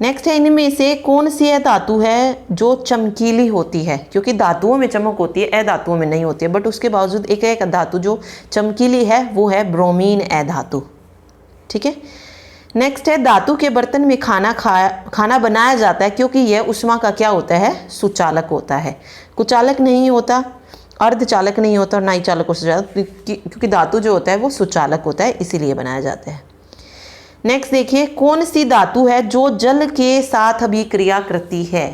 नेक्स्ट है इनमें से कौन सी धातु है जो चमकीली होती है। क्योंकि धातुओं में चमक होती है, धातुओं में नहीं होती है, बट उसके बावजूद एक धातु जो चमकीली है वो है ब्रोमीन धातु, ठीक है। नेक्स्ट है धातु के बर्तन में खाना बनाया जाता है क्योंकि यह ऊष्मा का क्या होता है, सुचालक होता है। कुचालक नहीं होता, अर्धचालक नहीं होता और ना ही चालक हो जाता, क्योंकि धातु जो होता है वो सुचालक होता है, इसीलिए बनाया जाता है। नेक्स्ट देखिए, कौन सी धातु है जो जल के साथ अभिक्रिया करती है।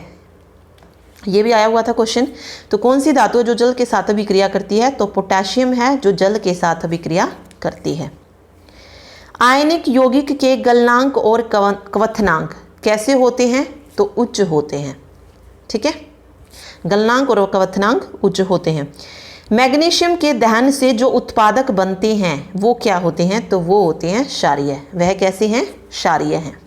ये भी आया हुआ था क्वेश्चन। तो कौन सी धातु है जो जल के साथ अभिक्रिया करती है, तो पोटेशियम है जो जल के साथ अभिक्रिया करती है। आयनिक यौगिक के गलनांक और क्वथनांक कैसे होते हैं, तो उच्च होते हैं। ठीक है, गलनांक और क्वथनांक उच्च होते हैं। मैग्नीशियम के दहन से जो उत्पादक बनते हैं वो क्या होते हैं, तो वो होते हैं क्षारीय। वह कैसे हैं, क्षारीय हैं।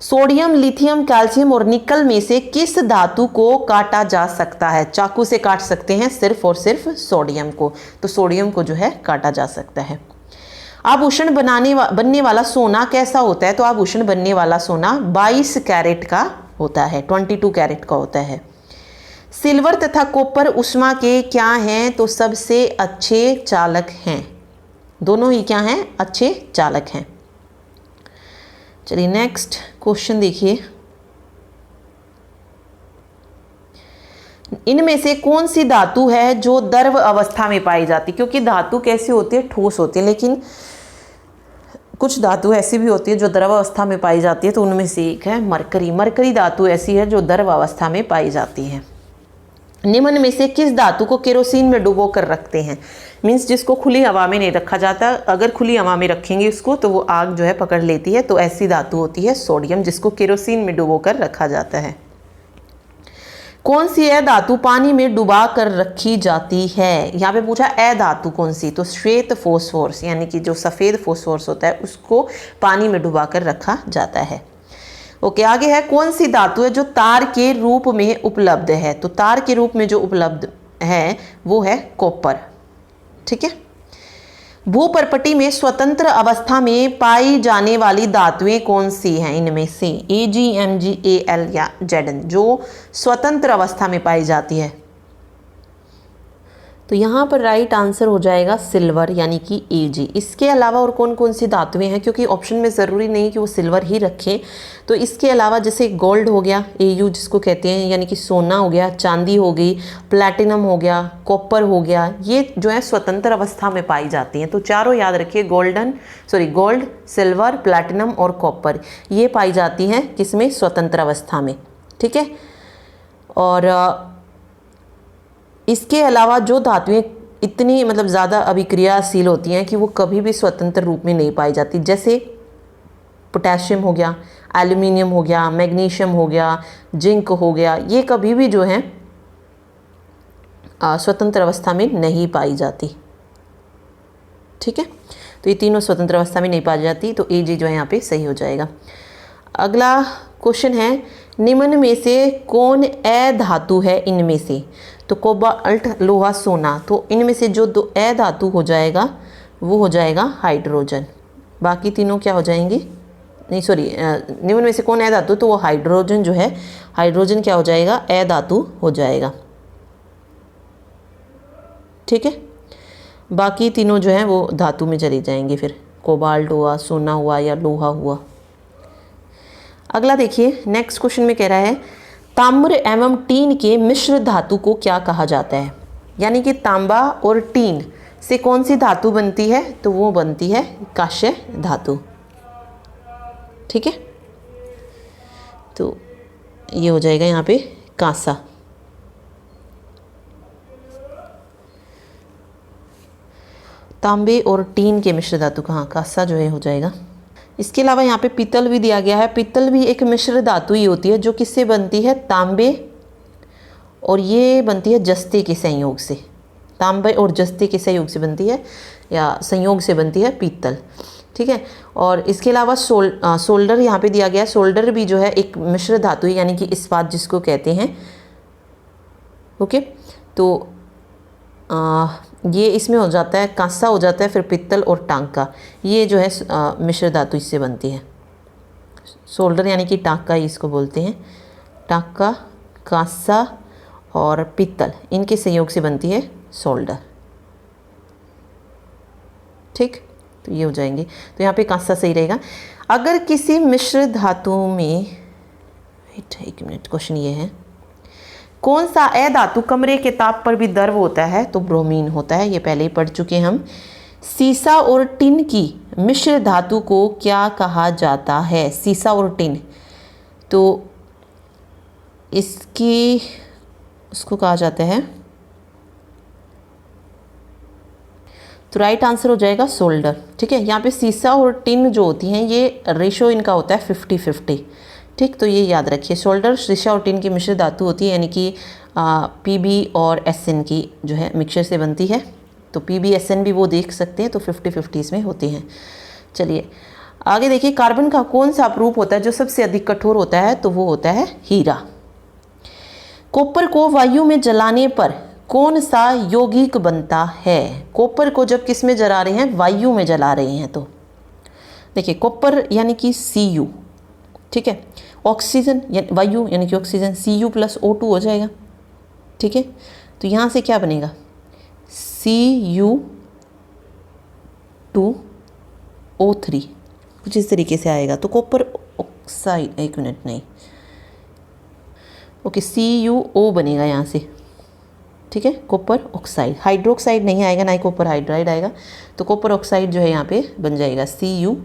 सोडियम, लिथियम, कैल्शियम और निकल में से किस धातु को काटा जा सकता है। चाकू से काट सकते हैं सिर्फ और सिर्फ सोडियम को, तो सोडियम को जो है काटा जा सकता है। आभूषण बनने वाला सोना कैसा होता है, तो आभूषण बनने वाला सोना 22 कैरेट का होता है, 22 कैरेट का होता है। सिल्वर तथा कॉपर ऊष्मा के क्या हैं, तो सबसे अच्छे चालक हैं। दोनों ही क्या हैं, अच्छे चालक हैं। चलिए नेक्स्ट क्वेश्चन देखिए, इनमें से कौन सी धातु है जो द्रव अवस्था में पाई जाती है। क्योंकि धातु कैसी होती है, ठोस होती है, लेकिन कुछ धातु ऐसी भी होती है जो द्रव अवस्था में पाई जाती है, तो उनमें से एक है मरकरी। मरकरी धातु ऐसी है जो द्रव अवस्था में पाई जाती है। निम्न में से किस धातु को केरोसिन में डुबो कर रखते हैं। मीन्स जिसको खुली हवा में नहीं रखा जाता, अगर खुली हवा में रखेंगे उसको तो वो आग जो है पकड़ लेती है, तो ऐसी धातु होती है सोडियम, जिसको केरोसिन में डुबो कर रखा जाता है। कौन सी है धातु पानी में डुबा कर रखी जाती है। यहाँ पे पूछा ए धातु कौन सी, तो श्वेत फोस्फोरस, यानी कि जो सफ़ेद फोस्फोरस होता है उसको पानी में डुबा कर रखा जाता है। ओके, आगे है, कौन सी धातु है जो तार के रूप में उपलब्ध है। तो तार के रूप में जो उपलब्ध है वो है कॉपर। ठीक है, भूपर्पटी में स्वतंत्र अवस्था में पाई जाने वाली धातुएं कौन सी हैं। इनमें से Ag, Mg, Al या Zn जो स्वतंत्र अवस्था में पाई जाती है। तो यहाँ पर राइट आंसर हो जाएगा सिल्वर, यानी कि Ag। इसके अलावा और कौन कौन सी धातुएं हैं, क्योंकि ऑप्शन में ज़रूरी नहीं कि वो सिल्वर ही रखें, तो इसके अलावा जैसे गोल्ड हो गया, Au जिसको कहते हैं, यानी कि सोना हो गया, चांदी हो गई, प्लैटिनम हो गया, कॉपर हो गया, ये जो है स्वतंत्र अवस्था में पाई जाती हैं। तो चारों याद रखिए, गोल्ड, सिल्वर, प्लैटिनम और कॉपर, ये पाई जाती हैं किसमें, स्वतंत्र अवस्था में। ठीक है, और इसके अलावा जो धातुएं इतनी मतलब ज़्यादा अभिक्रियाशील होती हैं कि वो कभी भी स्वतंत्र रूप में नहीं पाई जाती, जैसे पोटेशियम हो गया, एल्यूमिनियम हो गया, मैग्नीशियम हो गया, जिंक हो गया, ये कभी भी जो है स्वतंत्र अवस्था में नहीं पाई जाती। ठीक है, तो ये तीनों स्वतंत्र अवस्था में नहीं पाई जाती, तो Ag जो है यहाँ पे सही हो जाएगा। अगला क्वेश्चन है, निम्न में से कौन ए धातु है इनमें से। तो कोबाल्ट, लोहा, सोना, तो इनमें से जो दो ए धातु हो जाएगा वो हो जाएगा हाइड्रोजन। बाकी तीनों क्या हो जाएंगे, नहीं सॉरी, निम्न में से कौन ए धातु, तो वो हाइड्रोजन जो है, हाइड्रोजन क्या हो जाएगा, ए धातु हो जाएगा। ठीक है, बाकी तीनों जो है वो धातु में चले जाएंगे, फिर कोबाल्ट हुआ, सोना हुआ या लोहा हुआ। अगला देखिए, नेक्स्ट क्वेश्चन में कह रहा है, ताम्र एवं टीन के मिश्र धातु को क्या कहा जाता है। यानी कि तांबा और टीन से कौन सी धातु बनती है, तो वो बनती है कांस्य धातु। ठीक है, तो ये हो जाएगा यहाँ पे कांसा। तांबे और टीन के मिश्र धातु का, हाँ, कांसा जो है हो जाएगा। इसके अलावा यहाँ पे पीतल भी दिया गया है। पीतल भी एक मिश्र धातु ही होती है जो किससे बनती है, तांबे, और ये बनती है जस्ते के संयोग से। तांबे और जस्ते के सहयोग से बनती है या संयोग से बनती है पीतल। ठीक है, और इसके अलावा सोल्डर यहाँ पे दिया गया है। सोल्डर भी जो है एक मिश्र धातु है, यानी कि इस्पात जिसको कहते हैं। ओके, तो ये इसमें हो जाता है, कांसा हो जाता है, फिर पित्तल और टांका, ये जो है मिश्र धातु इससे बनती है। सोल्डर यानी कि टांका ही इसको बोलते हैं। टांका, कांसा और पित्तल, इनके संयोग से बनती है सोल्डर। ठीक, तो ये हो जाएंगे। तो यहाँ पे कांसा सही रहेगा। अगर किसी मिश्र धातु में, एक मिनट, क्वेश्चन ये है, कौन सा अधातु कमरे के ताप पर भी द्रव होता है? तो ब्रोमीन होता है, ये पहले ही पढ़ चुके हम। सीसा और टिन की मिश्र धातु को क्या कहा जाता है? सीसा और टिन, तो इसकी उसको कहा जाता है, तो राइट आंसर हो जाएगा सोल्डर। ठीक है, यहाँ पे सीसा और टिन जो होती हैं ये रेशो इनका होता है 50-50। ठीक, तो ये याद रखिए, सोल्डर सीसा और टिन की मिश्र धातु होती है, यानी कि पीबी और एसएन की जो है मिक्सचर से बनती है। तो पीबी एसएन भी वो देख सकते हैं, तो 50-50 इसमें होते हैं। चलिए आगे देखिए, कार्बन का कौन सा अपरूप होता है जो सबसे अधिक कठोर होता है? तो वो होता है हीरा। कॉपर को वायु में जलाने पर कौन सा यौगिक बनता है? कॉपर को जब किस में जला रहे हैं? वायु में जला रहे हैं। तो देखिए, कॉपर यानी कि Cu, ठीक है, ऑक्सीजन वायु यानी कि ऑक्सीजन, Cu+O2 हो जाएगा। ठीक है, तो यहाँ से क्या बनेगा? Cu2O3, कुछ इस तरीके से आएगा। तो कॉपर ऑक्साइड, एक मिनट, नहीं, ओके, CuO बनेगा यहाँ से। ठीक है, कॉपर ऑक्साइड, हाइड्रोक्साइड नहीं आएगा, ना ही कॉपर हाइड्राइड आएगा। तो कॉपर ऑक्साइड जो है यहाँ पे बन जाएगा CuO।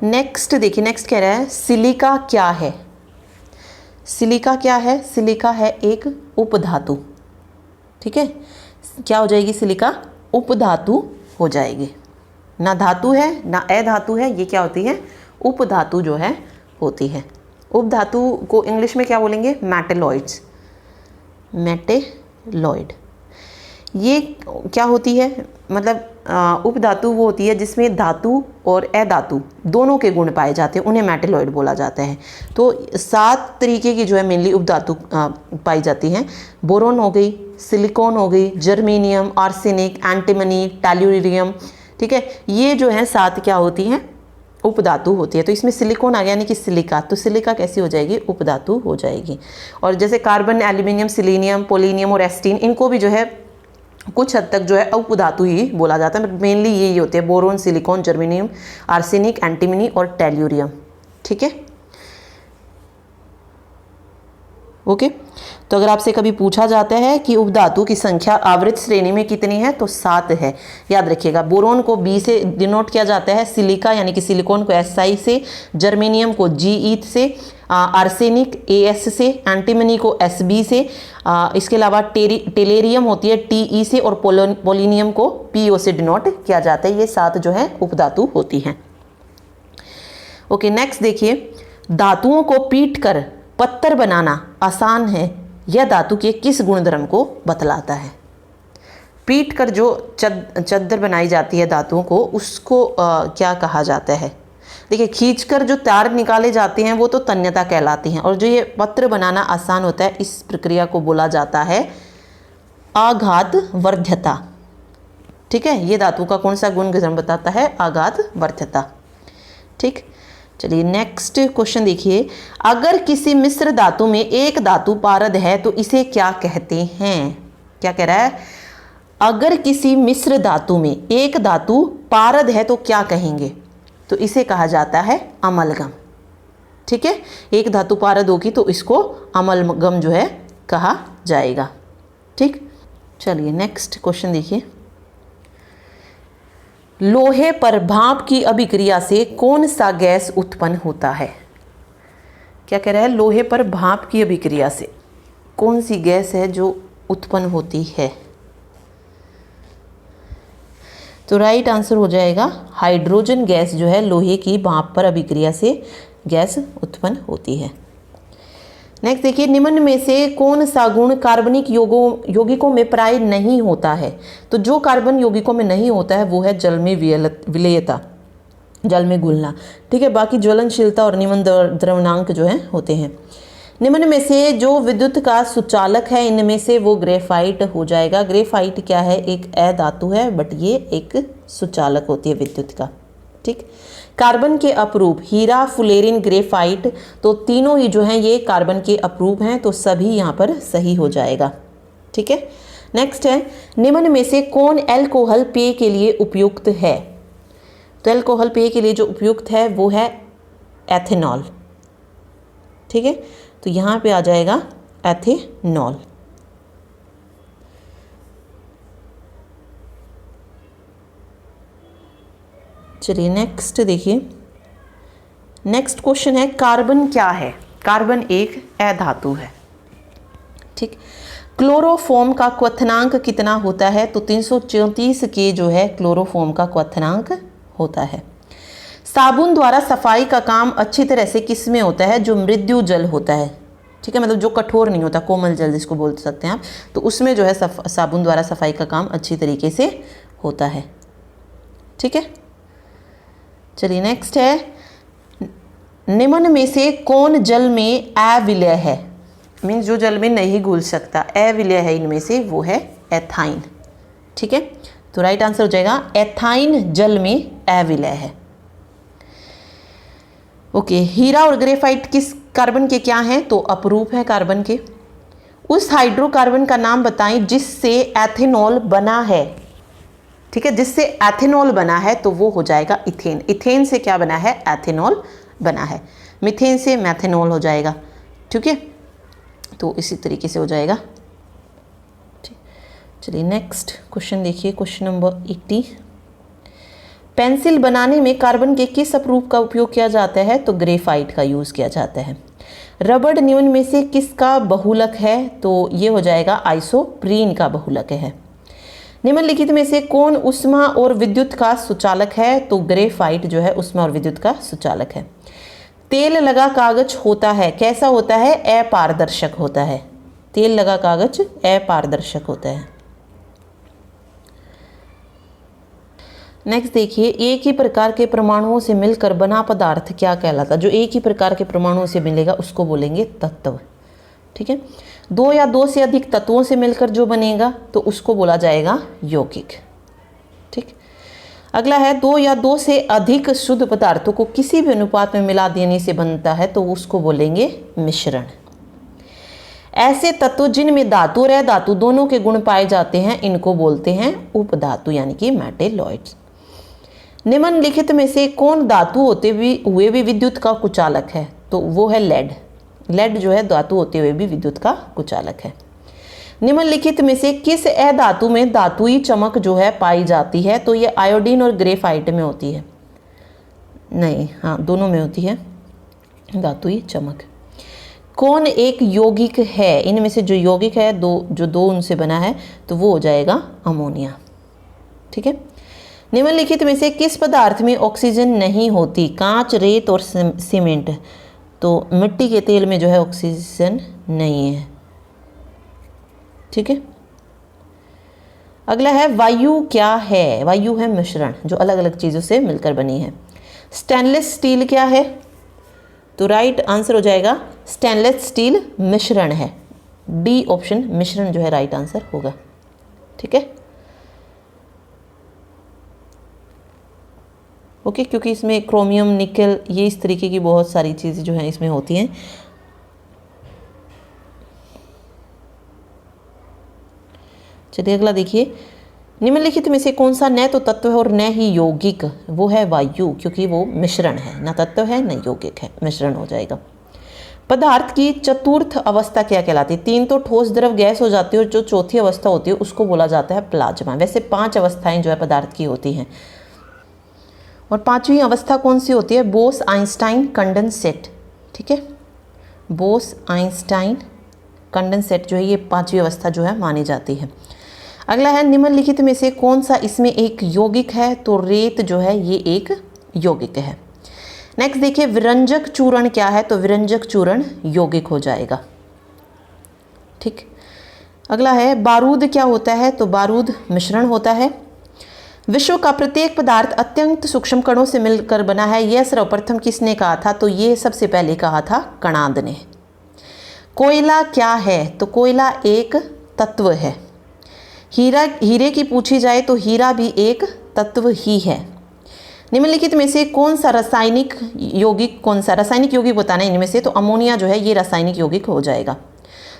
नेक्स्ट देखिए, नेक्स्ट कह रहा है सिलिका क्या है? सिलिका क्या है? सिलिका है एक उपधातु। ठीक है, क्या हो जाएगी? सिलिका उपधातु हो जाएगी। ना धातु है ना अधातु है, ये क्या होती है? उपधातु जो है होती है। उपधातु को इंग्लिश में क्या बोलेंगे? Metalloids, metalloid. ये क्या होती है? मतलब उपधातु वो होती है जिसमें धातु और अधातु दोनों के गुण पाए जाते हैं, उन्हें मेटेलॉइड बोला जाता है। तो 7 तरीके की जो है मेनली उपधातु पाई जाती हैं। बोरोन हो गई, सिलिकॉन हो गई, जर्मेनियम, आर्सेनिक, एंटीमनी, टेल्यूरियम। ठीक है, ये जो है 7 क्या होती हैं? उपधातु होती है। तो इसमें सिलिकॉन आ गया यानी कि सिलिका, तो सिलिका कैसी हो जाएगी? उपधातु हो जाएगी। और जैसे कार्बन, एल्यूमिनियम, सिलीनियम, पोलिनियम और एस्टीन, इनको भी जो है कुछ हद तक जो है उपधातु ही बोला जाता है। मेनली यही होते हैं, boron, silicon, germanium, arsenic, antimony और टेल्यूरियम। ठीक है, ओके। तो अगर आपसे कभी पूछा जाता है कि उपधातु की संख्या आवृत श्रेणी में कितनी है, तो 7 है। याद रखिएगा, बोरोन को B से डिनोट किया जाता है, सिलिका यानी कि सिलिकॉन को SI से, जर्मेनियम को GE से, आर्सेनिक AS से, एंटीमनी को SB से, इसके अलावा टेलेरियम होती है TE से, और पोलिनियम को PO से डिनोट किया जाता है। ये 7 जो है उपधातु होती हैं। ओके, नेक्स्ट देखिए, धातुओं को पीट कर पत्थर बनाना आसान है, यह धातु के किस गुणधर्म को बतलाता है? पीट कर जो चद्दर बनाई जाती है धातुओं को, उसको क्या कहा जाता है? देखिए, खींचकर जो तार निकाले जाते हैं वो तो तन्यता कहलाती हैं, और जो ये पत्र बनाना आसान होता है, इस प्रक्रिया को बोला जाता है आघात वर्ध्यता। ठीक है, ये धातु का कौन सा गुणधर्म बताता है? आघात वर्ध्यता। ठीक, चलिए नेक्स्ट क्वेश्चन देखिए, अगर किसी मिश्र धातु में एक धातु पारद है तो इसे क्या कहते हैं? क्या कह रहा है? अगर किसी मिश्र धातु में एक धातु पारद है तो क्या कहेंगे? तो इसे कहा जाता है अमलगम। ठीक है, एक धातु पारद होगी तो इसको अमलगम जो है कहा जाएगा। ठीक, चलिए नेक्स्ट क्वेश्चन देखिए, लोहे पर भाप की अभिक्रिया से कौन सा गैस उत्पन्न होता है? क्या कह रहा है? लोहे पर भाप की अभिक्रिया से कौन सी गैस है जो उत्पन्न होती है? तो राइट आंसर हो जाएगा हाइड्रोजन गैस जो है लोहे की भाप पर अभिक्रिया से गैस उत्पन्न होती है। नेक्स्ट देखिए, निम्न में से कौन सा गुण कार्बनिक यौगिकों में प्राय नहीं होता है? तो जो कार्बन यौगिकों में नहीं होता है वो है जल में विलेयता, जल में घुलना। ठीक है, बाकी ज्वलनशीलता और निम्न द्रवणांक जो है होते हैं। निम्न में से जो विद्युत का सुचालक है, इनमें से वो ग्रेफाइट हो जाएगा। ग्रेफाइट क्या है? एक अधातु है, बट ये एक सुचालक होती है विद्युत का। ठीक, कार्बन के अपरूप हीरा, फुलेरिन, ग्रेफाइट, तो तीनों ही जो हैं ये कार्बन के अपरूप हैं, तो सभी यहाँ पर सही हो जाएगा। ठीक है, नेक्स्ट है, निम्न में से कौन एल्कोहल पेय के लिए उपयुक्त है? तो अल्कोहल पेय के लिए जो उपयुक्त है वो है एथेनॉल। ठीक है, तो यहाँ पे आ जाएगा एथेनॉल। चलिए नेक्स्ट देखिए, नेक्स्ट क्वेश्चन है कार्बन क्या है। कार्बन एक अधातु है। ठीक, क्लोरोफॉर्म का क्वथनांक कितना होता है, तो 334 के जो है क्लोरोफॉर्म का क्वथनांक होता है। साबुन द्वारा सफाई का काम अच्छी तरह से किस में होता है, जो मृदु जल होता है। ठीक है, मतलब जो कठोर नहीं होता, कोमल जल जिसको बोल सकते हैं आप, तो उसमें जो है साबुन द्वारा सफाई का काम अच्छी तरीके से होता है। ठीक है, चलिए नेक्स्ट है, निम्न में से कौन जल में अविलय है, मीन्स जो जल में नहीं घुल सकता, अविलय है इनमें से, वो है एथाइन। ठीक है, तो राइट आंसर हो जाएगा एथाइन जल में अविलय है। ओके, हीरा और ग्रेफाइट किस कार्बन के क्या हैं, तो अपरूप है कार्बन के। उस हाइड्रोकार्बन का नाम बताएं जिससे एथेनॉल बना है। ठीक है, जिससे एथेनॉल बना है तो वो हो जाएगा इथेन। इथेन से क्या बना है, एथेनॉल बना है। मीथेन से मैथेनॉल हो जाएगा। ठीक है, तो इसी तरीके से हो जाएगा। चलिए नेक्स्ट क्वेश्चन देखिए, क्वेश्चन नंबर 80। पेंसिल बनाने में कार्बन के किस अपरूप का उपयोग किया जाता है, तो ग्रेफाइट का यूज़ किया जाता है। रबड़ निम्न में से किसका बहुलक है, तो ये हो जाएगा आइसोप्रीन का बहुलक है। निम्नलिखित में से कौन ऊष्मा और विद्युत का सुचालक है, तो ग्रेफाइट जो है ऊष्मा और विद्युत का सुचालक है। तेल लगा कागज होता है, कैसा होता है, अपारदर्शक होता है। तेल लगा कागज अपारदर्शक होता है। नेक्स्ट देखिए, एक ही प्रकार के परमाणुओं से मिलकर बना पदार्थ क्या कहलाता है। जो एक ही प्रकार के परमाणुओं से मिलेगा उसको बोलेंगे तत्व। ठीक है, दो या दो से अधिक तत्वों से मिलकर जो बनेगा तो उसको बोला जाएगा यौगिक। ठीक, अगला है, दो या दो से अधिक शुद्ध पदार्थों को किसी भी अनुपात में मिला देने से बनता है तो उसको बोलेंगे मिश्रण। ऐसे तत्व जिनमें धातु और अधातु दोनों के गुण पाए जाते हैं इनको बोलते हैं उपधातु यानी कि मेटेलॉइड्स। निम्नलिखित में से कौन धातु होते हुए भी विद्युत का कुचालक है, तो वो है लेड। लेड जो है धातु होते हुए भी विद्युत का कुचालक है। निम्नलिखित में से किस अधातु में धातुई चमक जो है पाई जाती है, तो ये आयोडीन और ग्रेफाइट में होती है। नहीं, हाँ दोनों में होती है धातुई चमक। कौन एक यौगिक है, इनमें से जो यौगिक है दो उनसे बना है तो वो हो जाएगा अमोनिया। ठीक है, निम्नलिखित में से किस पदार्थ में ऑक्सीजन नहीं होती, कांच, रेत और सीमेंट। तो मिट्टी के तेल में जो है ऑक्सीजन नहीं है। ठीक है, अगला है, वायु क्या है। वायु है मिश्रण जो अलग अलग चीज़ों से मिलकर बनी है। स्टेनलेस स्टील क्या है, तो राइट आंसर हो जाएगा स्टेनलेस स्टील मिश्रण है। डी ऑप्शन मिश्रण जो है राइट आंसर होगा। ठीक है, ओके, क्योंकि इसमें क्रोमियम, निकल, ये इस तरीके की बहुत सारी चीज़ें जो हैं इसमें होती हैं। चलिए अगला देखिए, निम्नलिखित में से कौन सा न तो तत्व है और न ही यौगिक, वो है वायु, क्योंकि वो मिश्रण है, न तत्व है न यौगिक है, मिश्रण हो जाएगा। पदार्थ की चतुर्थ अवस्था क्या कहलाती है। 3 तो ठोस, द्रव, गैस हो जाती है और जो चौथी अवस्था होती है उसको बोला जाता है प्लाज्मा। वैसे 5 अवस्थाएं जो है पदार्थ की होती हैं, और 5वीं अवस्था कौन सी होती है, बोस आइंस्टाइन कंडेंसेट। ठीक है, बोस आइंस्टाइन कंडेंसेट जो है ये 5वीं अवस्था जो है मानी जाती है। अगला है, निम्नलिखित में से कौन सा इसमें एक यौगिक है, तो रेत जो है ये एक यौगिक है। नेक्स्ट देखिए, विरंजक चूर्ण क्या है, तो विरंजक चूर्ण यौगिक हो जाएगा। ठीक, अगला है, बारूद क्या होता है, तो बारूद मिश्रण होता है। विश्व का प्रत्येक पदार्थ अत्यंत सूक्ष्म कणों से मिलकर बना है, यह सर्वप्रथम किसने कहा था, तो ये सबसे पहले कहा था कणाद ने। कोयला क्या है, तो कोयला एक तत्व है। हीरे की पूछी जाए तो हीरा भी एक तत्व ही है। निम्नलिखित में से कौन सा रासायनिक यौगिक बताना है इनमें से, तो अमोनिया जो है ये रासायनिक यौगिक हो जाएगा।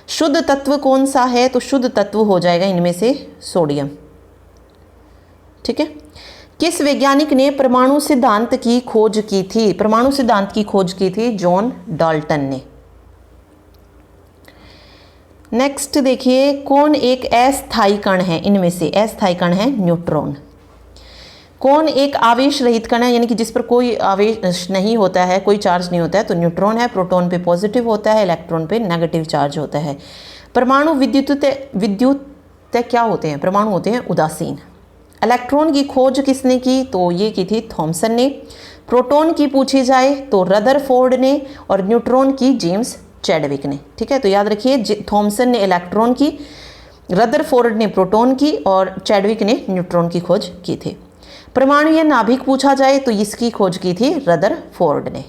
शुद्ध तत्व कौन सा है, तो शुद्ध तत्व हो जाएगा इनमें से सोडियम। ठीक है, किस वैज्ञानिक ने परमाणु सिद्धांत की खोज की थी? परमाणु सिद्धांत की खोज की थी जॉन डाल्टन ने। नेक्स्ट देखिए, कौन एक अस्थायी कण है? इनमें से अस्थायी कण है न्यूट्रॉन। कौन एक आवेश रहित कण है, यानी कि जिस पर कोई आवेश नहीं होता है, कोई चार्ज नहीं होता है? तो न्यूट्रॉन है। प्रोटॉन पे पॉजिटिव होता है, इलेक्ट्रॉन पे नेगेटिव चार्ज होता है। परमाणु विद्युत क्या होते हैं? परमाणु होते हैं उदासीन। इलेक्ट्रॉन की खोज किसने की? तो ये की थी थॉमसन ने। प्रोटॉन की पूछी जाए तो रदरफोर्ड ने, और न्यूट्रॉन की जेम्स चैडविक ने। ठीक है, तो याद रखिए, थॉमसन ने इलेक्ट्रॉन की, रदरफोर्ड ने प्रोटॉन की, और चैडविक ने न्यूट्रॉन की खोज की थी। परमाणु या नाभिक पूछा जाए तो इसकी खोज की थी रदरफोर्ड ने।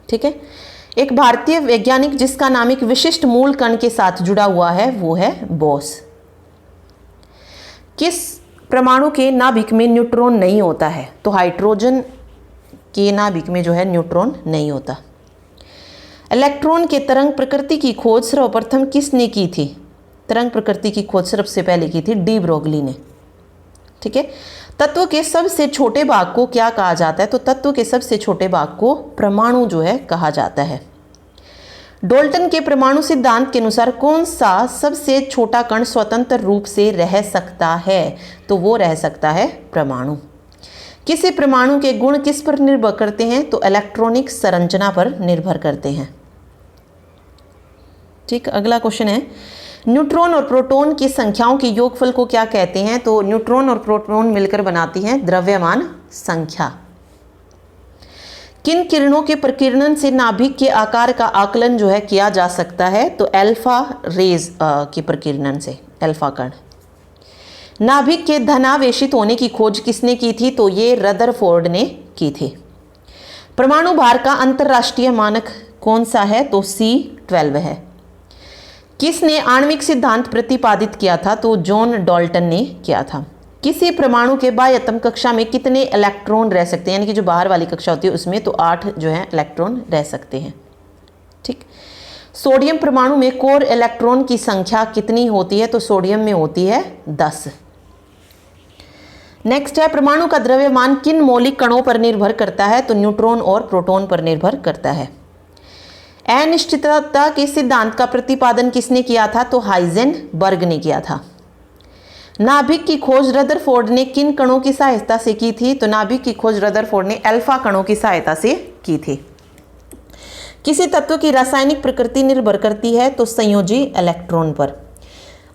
ठीक है, एक भारतीय वैज्ञानिक जिसका नाम एक विशिष्ट मूल कण के साथ जुड़ा हुआ है वो है बोस। किस परमाणु के नाभिक में न्यूट्रॉन नहीं होता है? तो हाइड्रोजन के नाभिक में जो है न्यूट्रॉन नहीं होता। इलेक्ट्रॉन के तरंग प्रकृति की खोज सर्वप्रथम किसने की थी? तरंग प्रकृति की खोज सबसे पहले की थी डी ब्रोगली ने। ठीक है, तत्व के सबसे छोटे भाग को क्या कहा जाता है? तो तत्व के सबसे छोटे भाग को परमाणु जो है कहा जाता है। डाल्टन के परमाणु सिद्धांत के अनुसार कौन सा सबसे छोटा कण स्वतंत्र रूप से रह सकता है? तो वो रह सकता है परमाणु। किसी परमाणु के गुण किस पर निर्भर करते हैं? तो इलेक्ट्रॉनिक संरचना पर निर्भर करते हैं। ठीक, अगला क्वेश्चन है, न्यूट्रॉन और प्रोटॉन की संख्याओं के योगफल को क्या कहते हैं? तो न्यूट्रॉन और प्रोटॉन मिलकर बनाती हैं द्रव्यमान संख्या। किन किरणों के प्रकीर्णन से नाभिक के आकार का आकलन जो है किया जा सकता है? तो अल्फा रेज के प्रकीर्णन से, अल्फा कण। नाभिक के धनावेशित होने की खोज किसने की थी? तो ये रदरफोर्ड ने की थी। परमाणु भार का अंतरराष्ट्रीय मानक कौन सा है? तो C12 है। किसने आणविक सिद्धांत प्रतिपादित किया था? तो जॉन डाल्टन ने किया था। किसी परमाणु के बाह्यतम कक्षा में कितने इलेक्ट्रॉन रह सकते हैं? यानी कि जो बाहर वाली कक्षा होती है उसमें तो 8 जो है इलेक्ट्रॉन रह सकते हैं। ठीक, सोडियम परमाणु में कोर इलेक्ट्रॉन की संख्या कितनी होती है? तो सोडियम में होती है 10। नेक्स्ट है, परमाणु का द्रव्यमान किन मौलिक कणों पर निर्भर करता है? तो न्यूट्रॉन और प्रोटॉन पर निर्भर करता है। अनिश्चितता के सिद्धांत का प्रतिपादन किसने किया था? तो हाइजेनबर्ग ने किया था। नाभिक की खोज रदरफोर्ड ने किन कणों की सहायता से की थी? तो नाभिक की खोज रदरफोर्ड ने अल्फा कणों की सहायता से की थी। किसी तत्व की रासायनिक प्रकृति निर्भर करती है? तो संयोजी इलेक्ट्रॉन पर।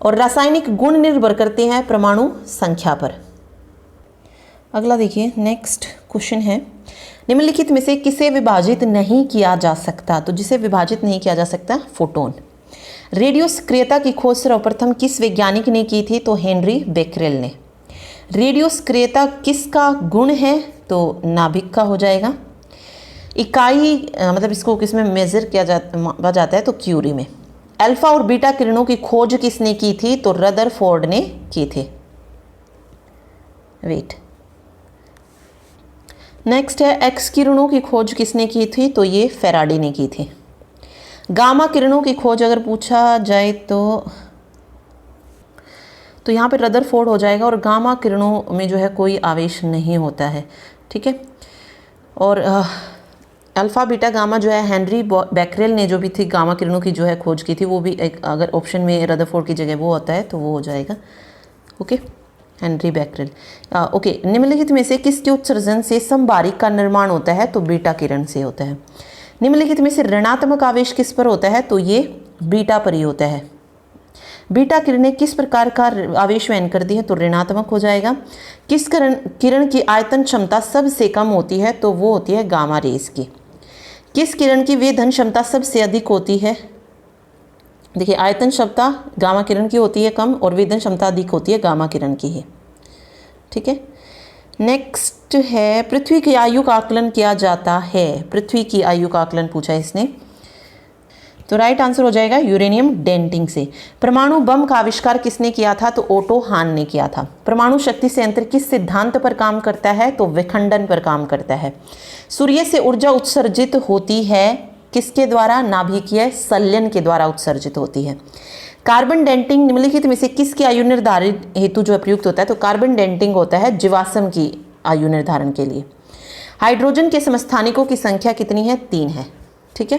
और रासायनिक गुण निर्भर करते हैं परमाणु संख्या पर। अगला देखिए, नेक्स्ट क्वेश्चन है, निम्नलिखित में से किसे विभाजित नहीं किया जा सकता? तो जिसे विभाजित नहीं किया जा सकता, फोटोन। रेडियो सक्रियता की खोज सर्वप्रथम किस वैज्ञानिक ने की थी? तो हेनरी बेकरेल ने। रेडियो सक्रियता किसका गुण है? तो नाभिक का हो जाएगा। इकाई मतलब इसको किसमें मेजर किया जाता है? तो क्यूरी में। अल्फा और बीटा किरणों की खोज किसने की थी? तो रदरफोर्ड ने की थी। वेट, नेक्स्ट है, एक्स किरणों की खोज किसने की थी? तो ये फेराडे ने की थी। गामा किरणों की खोज अगर पूछा जाए तो यहाँ पे रदरफोर्ड हो जाएगा, और गामा किरणों में जो है कोई आवेश नहीं होता है। ठीक है, और अल्फा बीटा गामा जो है हेनरी बेकरेल ने जो भी थी गामा किरणों की जो है खोज की थी, वो भी एक अगर ऑप्शन में रदरफोर्ड की जगह वो होता है तो वो हो जाएगा। Okay, Henri Becquerel. ओके, निम्नलिखित में से किसके उत्सर्जन से समबारिक का निर्माण होता है? तो बीटा किरण से होता है। निम्नलिखित में से ऋणात्मक आवेश किस पर होता है? तो ये बीटा पर ही होता है। बीटा किरणें किस प्रकार का आवेश वहन करती है? तो ऋणात्मक हो जाएगा। किस किरण की आयतन क्षमता सबसे कम होती है? तो वो होती है गामा रेज की। किस किरण की वेधन क्षमता सबसे अधिक होती है? देखिए, आयतन क्षमता गामा किरण की होती है कम, और वेधन क्षमता अधिक होती है गामा किरण की ही। ठीक है, नेक्स्ट है, पृथ्वी की आयु का आकलन किया जाता है। पृथ्वी की आयु का आकलन पूछा है इसने, तो राइट आंसर हो जाएगा यूरेनियम डेंटिंग से। परमाणु बम का आविष्कार किसने किया था? तो ओटो हान ने किया था। परमाणु शक्ति संयंत्र किस सिद्धांत पर काम करता है? तो विखंडन पर काम करता है। सूर्य से ऊर्जा उत्सर्जित होती है किसके द्वारा? नाभिकीय संलयन के द्वारा उत्सर्जित होती है। कार्बन डेंटिंग निम्नलिखित में से किसकी आयु निर्धारित हेतु जो प्रयुक्त होता है? तो कार्बन डेंटिंग होता है जीवाश्म की आयु निर्धारण के लिए। हाइड्रोजन के समस्थानिकों की संख्या कितनी है? 3 है। ठीक है।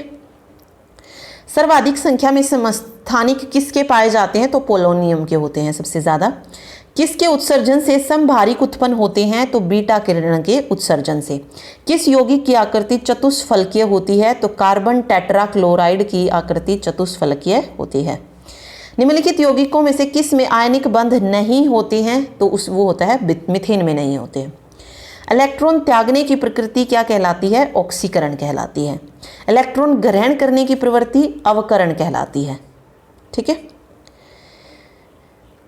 सर्वाधिक संख्या में समस्थानिक किसके पाए जाते हैं? तो पोलोनियम के होते हैं सबसे ज्यादा। किसके उत्सर्जन से समभारिक उत्पन्न होते हैं? तो बीटा किरण के उत्सर्जन से। किस यौगिक की आकृति चतुष्फलकीय होती है? तो कार्बन टेट्राक्लोराइड की आकृति चतुष्फलकीय होती है। निम्नलिखित यौगिकों में से किस में आयनिक बंध नहीं होते हैं? तो वो होता है मीथेन में नहीं होते हैं। इलेक्ट्रॉन त्यागने की प्रकृति क्या कहलाती है? ऑक्सीकरण कहलाती है। इलेक्ट्रॉन ग्रहण करने की प्रवृत्ति अवकरण कहलाती है। ठीक है।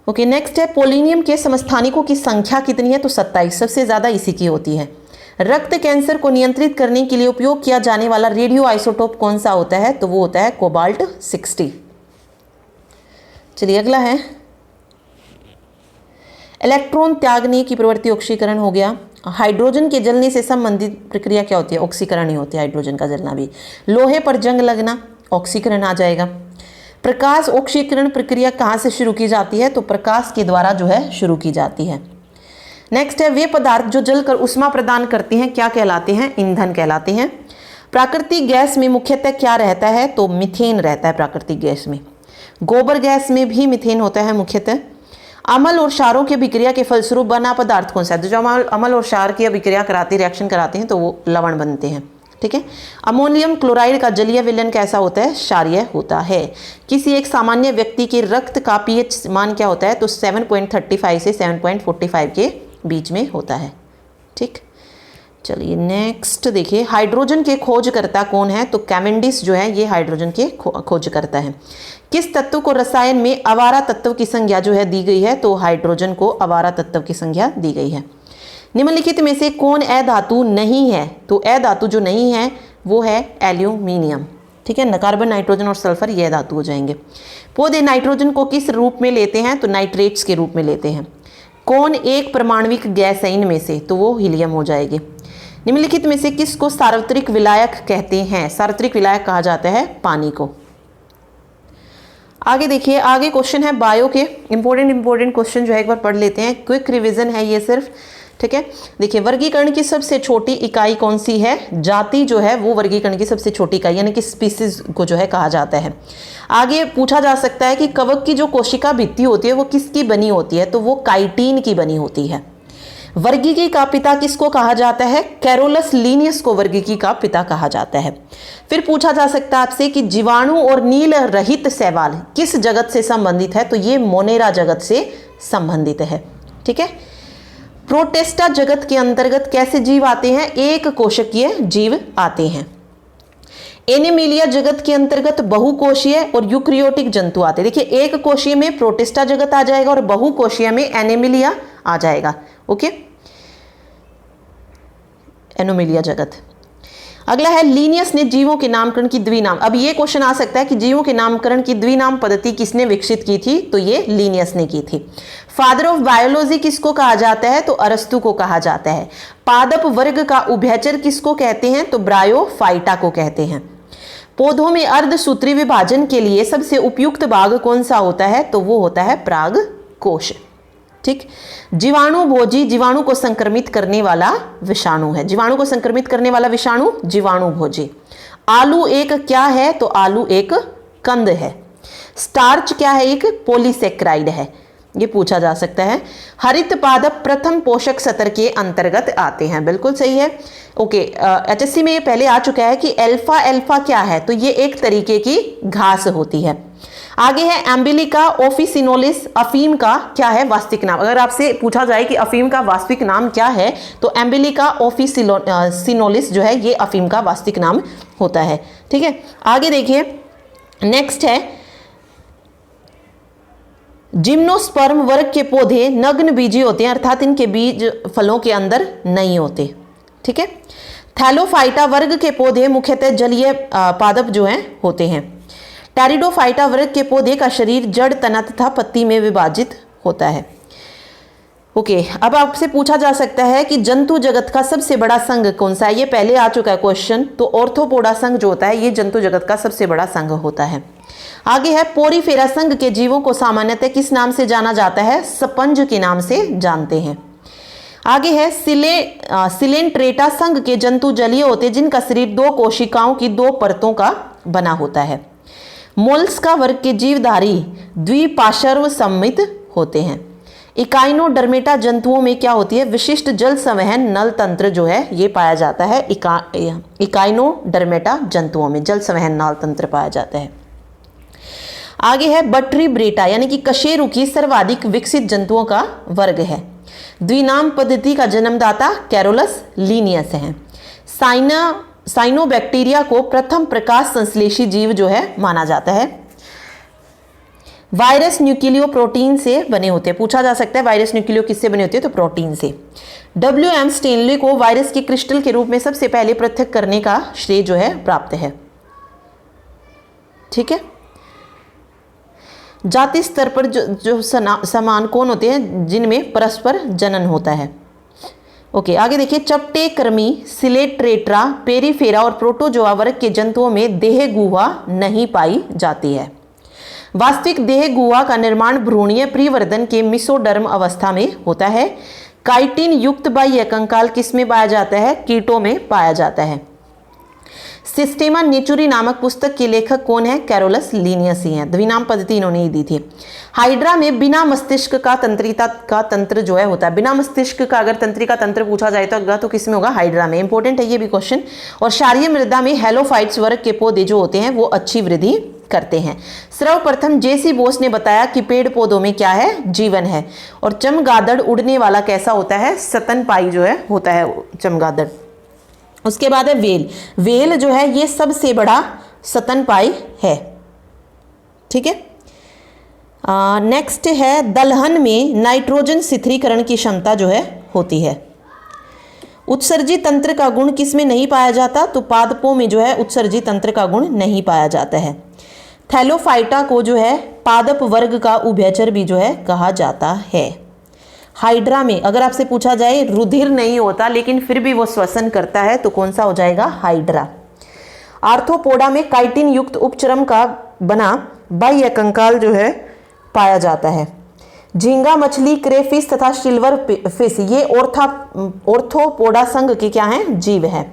ओके, नेक्स्ट है पोलोनियम के समस्थानिकों की संख्या कितनी है? तो 27, सबसे ज्यादा इसी की होती है। रक्त कैंसर को नियंत्रित करने के लिए उपयोग किया जाने वाला रेडियो आइसोटोप कौन सा होता है? तो वो होता है कोबाल्ट 60। चलिए अगला है इलेक्ट्रॉन त्यागने की प्रवृत्ति ऑक्सीकरण हो गया। हाइड्रोजन के जलने से संबंधित प्रक्रिया क्या होती है? ऑक्सीकरण ही होती है, हाइड्रोजन का जलना भी। लोहे पर जंग लगना, ऑक्सीकरण आ जाएगा। प्रकाश ऑक्सीकरण प्रक्रिया कहाँ से शुरू की जाती है? तो प्रकाश के द्वारा जो है शुरू की जाती है। नेक्स्ट है वे पदार्थ जो जलकर उष्मा प्रदान करते हैं क्या कहलाते हैं? ईंधन कहलाते हैं। प्राकृतिक गैस में मुख्यतः क्या रहता है? तो मीथेन रहता है प्राकृतिक गैस में। गोबर गैस में भी मीथेन होता है मुख्यतः। अम्ल और क्षारों की अभिक्रिया के फलस्वरूप बना पदार्थ कौन सा है? तो जो अम्ल और क्षार की अभिक्रिया कराते रिएक्शन कराते हैं तो वो लवण बनते हैं। ठीक है। अमोनियम क्लोराइड का जलीय विलयन कैसा होता है? क्षारीय होता है। किसी एक सामान्य व्यक्ति के रक्त का पीएच मान क्या होता है? तो 7.35 से 7.45 के बीच में होता है। ठीक। चलिए नेक्स्ट देखिए, हाइड्रोजन के खोजकर्ता कौन है? तो कैवेंडिश जो है ये हाइड्रोजन के खोजकर्ता है। किस तत्व को रसायन में अवारा तत्व की संज्ञा जो है दी गई है? तो हाइड्रोजन को अवारा तत्व की संज्ञा दी गई है। निम्नलिखित में से कौन अधातु नहीं है? तो अधातु जो नहीं है वो है एल्यूमिनियम। ठीक है। कार्बन, नाइट्रोजन और सल्फर ये धातु हो जाएंगे। पौधे नाइट्रोजन को किस रूप में लेते हैं? तो नाइट्रेट्स के रूप में लेते हैं। कौन एक परमाणविक गैस है इनमें से? तो वो हीलियम हो जाएगी। निम्नलिखित में से किसको सार्वत्रिक विलायक कहते हैं? सार्वत्रिक विलायक कहा जाता है पानी को। आगे देखिए, आगे क्वेश्चन है बायो के। इंपॉर्टेंट क्वेश्चन जो है एक बार पढ़ लेते हैं, क्विक रिवीजन है ये सिर्फ। ठीक है। देखिए, वर्गीकरण की सबसे छोटी इकाई कौन सी है? जाति जो है वो वर्गीकरण की सबसे छोटी इकाई यानी कि स्पीसीज को जो है कहा जाता है। आगे पूछा जा सकता है कि कवक की जो कोशिका भित्ति होती है वो किसकी बनी होती है? तो वो काइटिन की बनी होती है। वर्गीकी का पिता किसको कहा जाता है? कैरोलस लीनियस को वर्गीकी का पिता कहा जाता है। फिर पूछा जा सकता है आपसे कि जीवाणु और नील रहित शैवाल किस जगत से संबंधित है? तो ये मोनेरा जगत से संबंधित है। ठीक है। प्रोटेस्टा जगत के अंतर्गत कैसे जीव आते हैं? एक कोशिकीय जीव आते हैं। एनिमिलिया जगत के अंतर्गत बहुकोशीय और यूक्रियोटिक जंतु आते हैं। देखिए, एक कोशीय में प्रोटेस्टा जगत आ जाएगा और बहुकोशीय में एनिमिलिया आ जाएगा। ओके, एनोमिलिया जगत। अगला है लीनियस ने जीवों के नामकरण की द्विनाम। अब ये क्वेश्चन आ सकता है कि जीवों के नामकरण की द्विनाम पद्धति किसने विकसित की थी? तो ये लीनियस ने की थी। फादर ऑफ बायोलॉजी किसको कहा जाता है? तो अरस्तु को कहा जाता है। पादप वर्ग का उभयचर किसको कहते हैं? तो ब्रायोफाइटा को कहते हैं। पौधों में अर्धसूत्री विभाजन के लिए सबसे उपयुक्त भाग कौन सा होता है? तो वो होता है पराग कोश। ठीक। जीवाणु भोजी जीवाणु को संक्रमित करने वाला विषाणु है। जीवाणु को संक्रमित करने वाला विषाणु जीवाणु भोजी। आलू एक क्या है? तो आलू एक कंद है। स्टार्च क्या है? एक पॉलीसेक्राइड है। ये पूछा जा सकता है। हरित पादप प्रथम पोषक सत्र के अंतर्गत आते हैं। बिल्कुल सही है। ओके, एचएससी में ये पहले आ चुका है कि अल्फा अल्फा क्या है? तो ये एक तरीके की घास होती है। आगे है एम्बिलिका ऑफिसिनोलिस। अफीम का क्या है वास्तविक नाम? अगर आपसे पूछा जाए कि अफीम का वास्तविक नाम क्या है तो एम्बिलिका ऑफिसिनोलिस जो है ये अफीम का वास्तविक नाम होता है। ठीक है। आगे देखिए, नेक्स्ट है जिम्नोस्पर्म वर्ग के पौधे नग्न बीजी होते हैं, अर्थात इनके बीज फलों के अंदर नहीं होते। ठीक है। थैलोफाइटा वर्ग के पौधे मुख्यतः जलीय पादप जो हैं होते हैं। टेरिडोफाइटा वर्ग के पौधे का शरीर जड़, तना तथा पत्ती में विभाजित होता है। ओके, अब आपसे पूछा जा सकता है कि जंतु जगत का सबसे बड़ा संघ कौन सा है? ये पहले आ चुका है क्वेश्चन। तो ऑर्थोपोडा संघ जो होता है ये जंतु जगत का सबसे बड़ा संघ होता है। आगे है पोरीफेरा संघ के जीवों को सामान्यतः किस नाम से जाना जाता है? स्पंज के नाम से जानते हैं। आगे है सिलेंट्रेटा संघ के जंतु जलीय होते हैं जिनका शरीर 2 कोशिकाओं की 2 परतों का बना होता है। मोलस्का वर्ग के जीवधारी द्विपार्श्व सममित होते हैं। इकाइनोडर्मेटा जंतुओं में क्या होती है? विशिष्ट जल संवहन नल तंत्र जो है ये पाया जाता है। इकाइनोडर्मेटा जंतुओं में जल संवहन नल तंत्र पाया जाता है। आगे है बट्रीब्रेटा यानी कि कशेरुकी सर्वाधिक विकसित जंतुओं का वर्ग है। द्विनाम पद्धति का जन्मदाता कैरोलस लीनियस है। साइनोबैक्टीरिया को प्रथम प्रकाश संश्लेषी जीव जो है माना जाता है। वायरस न्यूक्लियो प्रोटीन से बने होते हैं। पूछा जा सकता है वायरस न्यूक्लियो किससे बने होते हैं? तो प्रोटीन से। WM स्टेनले को वायरस के क्रिस्टल के रूप में सबसे पहले पृथक करने का श्रेय जो है प्राप्त है। ठीक है। जाति स्तर पर जो समान कौन होते हैं? जिनमें परस्पर जनन होता है। ओके, आगे देखिए चपटे कर्मी सिलेट्रेट्रा पेरीफेरा और प्रोटोजोआ वर्ग के जंतुओं में देह गुहा नहीं पाई जाती है। वास्तविक देह गुहा का निर्माण भ्रूणीय परिवर्धन के मिसोडर्म अवस्था में होता है। काइटिन युक्त बाह्य कंकाल किस में पाया जाता है? कीटों में पाया जाता है। सिस्टेमा नेचुरी नामक पुस्तक के लेखक कौन है? कैरोलस लीनियस ही हैं। द्विनाम पद्धति इन्होंने ही दी थी। हाइड्रा में बिना मस्तिष्क का तंत्रिका का तंत्र जो है होता है। बिना मस्तिष्क का अगर तंत्रिका तंत्र पूछा जाए तो किस में होगा? हाइड्रा में। इंपॉर्टेंट है ये भी क्वेश्चन। और क्षारीय मृदा में हेलोफाइट्स वर्ग के पौधे जो होते हैं वो अच्छी वृद्धि करते हैं। सर्वप्रथम जेसी बोस ने बताया कि पेड़ पौधों में क्या है? जीवन है। और चमगादड़ उड़ने वाला कैसा होता है? स्तनपायी जो है होता है चमगादड़। उसके बाद है वेल। वेल जो है ये सबसे बड़ा स्तनपायी है। ठीक है। नेक्स्ट है दलहन में नाइट्रोजन शिथिलीकरण की क्षमता जो है होती है। उत्सर्जी तंत्र का गुण किस में नहीं पाया जाता? तो पादपों में जो है उत्सर्जी तंत्र का गुण नहीं पाया जाता है। थैलोफाइटा को जो है पादप वर्ग का उभयचर भी जो है कहा जाता है। हाइड्रा में अगर आपसे पूछा जाए रुधिर नहीं होता लेकिन फिर भी वो श्वसन करता है तो कौन सा हो जाएगा? हाइड्रा। आर्थ्रोपोडा में काइटिन युक्त उपचर्म का बना बाह्य कंकाल जो है पाया जाता है। झींगा मछली, क्रेफिश तथा सिल्वर फिश ये ऑर्थोपोडा संघ के क्या हैं? जीव हैं।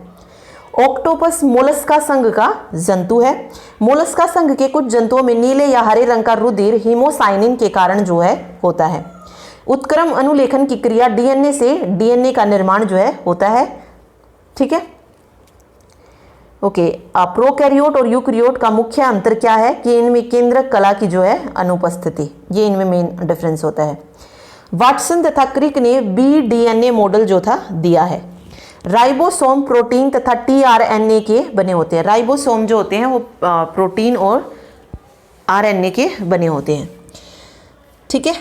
ऑक्टोपस मोलस्का संघ का जंतु है। मोलस्का संघ के कुछ जंतुओं में नीले या हरे रंग का रुधिर हीमोसाइनिन के कारण जो है होता है। उत्क्रम अनुलेखन की क्रिया डीएनए से डीएनए का निर्माण जो है होता है। ठीक है। ओके, प्रोकैरियोट और यूकैरियोट का मुख्य अंतर क्या है? कि इनमें केंद्रक कला की जो है अनुपस्थिति, ये इनमें मेन डिफरेंस होता है। वाटसन तथा क्रिक ने बीडीएनए मॉडल जो था दिया है। राइबोसोम प्रोटीन तथा टीआरएनए के बने होते हैं। राइबोसोम जो होते हैं वो प्रोटीन और आरएनए के बने होते हैं। ठीक है।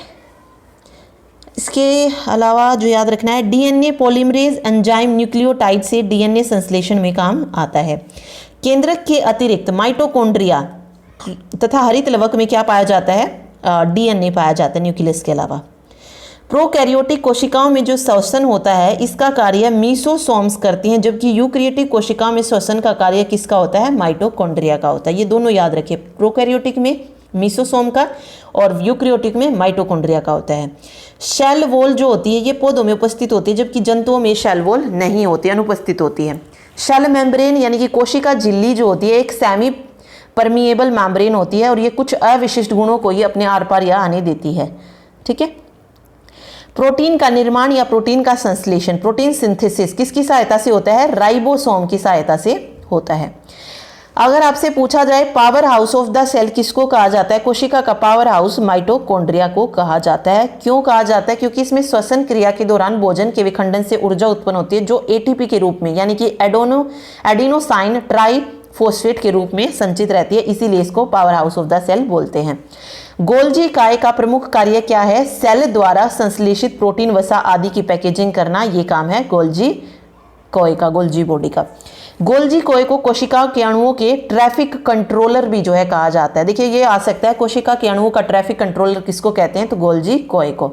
इसके अलावा जो याद रखना है डीएनए पॉलीमरेज एंजाइम न्यूक्लियोटाइड से डीएनए संश्लेषण में काम आता है। केंद्रक के अतिरिक्त माइटोकॉन्ड्रिया तथा हरित लवक में क्या पाया जाता है? डीएनए पाया जाता है न्यूक्लियस के अलावा। प्रोकैरियोटिक कोशिकाओं में जो श्वसन होता है इसका कार्य मीसोसोम्स करती हैं, जबकि यूकैरियोटिक कोशिकाओं में श्वसन का कार्य किसका होता है? माइटोकॉन्ड्रिया का होता है। ये दोनों याद रखिए, प्रोकैरियोटिक में मीसोसोम का और यूकैरियोटिक में माइटोकॉन्ड्रिया का होता है। शेल वॉल जो होती है ये पौधों में उपस्थित होती है, जबकि जंतुओं में शेल वॉल नहीं होती, अनुपस्थित होती है। शेल मेम्ब्रेन यानी कि कोशिका झिल्ली जो होती है एक सेमी परमिएबल मेम्ब्रेन होती है और ये कुछ अविशिष्ट गुणों को ये अपने आर पार या आने देती है। ठीक है। प्रोटीन का निर्माण या प्रोटीन का संश्लेषण, प्रोटीन सिंथेसिस किसकी सहायता से होता है? राइबोसोम की सहायता से होता है। अगर आपसे पूछा जाए power house of the cell किसको कहा जाता है? कोशिका का पावर हाउस माइटोकॉन्ड्रिया को कहा जाता है। क्यों कहा जाता है? क्योंकि इसमें श्वसन क्रिया के दौरान भोजन के विखंडन से ऊर्जा उत्पन्न होती है जो एटीपी के रूप में यानी कि एडिनोसाइन ट्राइफॉस्फेट के रूप में संचित रहती है, इसीलिए इसको power house of the cell बोलते हैं। गोल्जी काय का प्रमुख कार्य क्या है? सेल द्वारा संश्लेषित प्रोटीन वसा आदि की पैकेजिंग करना, ये काम है गोल्जी कॉय का, गोल्जी बॉडी का। गोल्जी कॉय को कोशिका के अणुओं के ट्रैफिक कंट्रोलर भी जो है कहा जाता है। देखिए ये आ सकता है, कोशिका के अणुओं का ट्रैफिक कंट्रोलर किसको कहते हैं? तो गोल्जी कॉय को।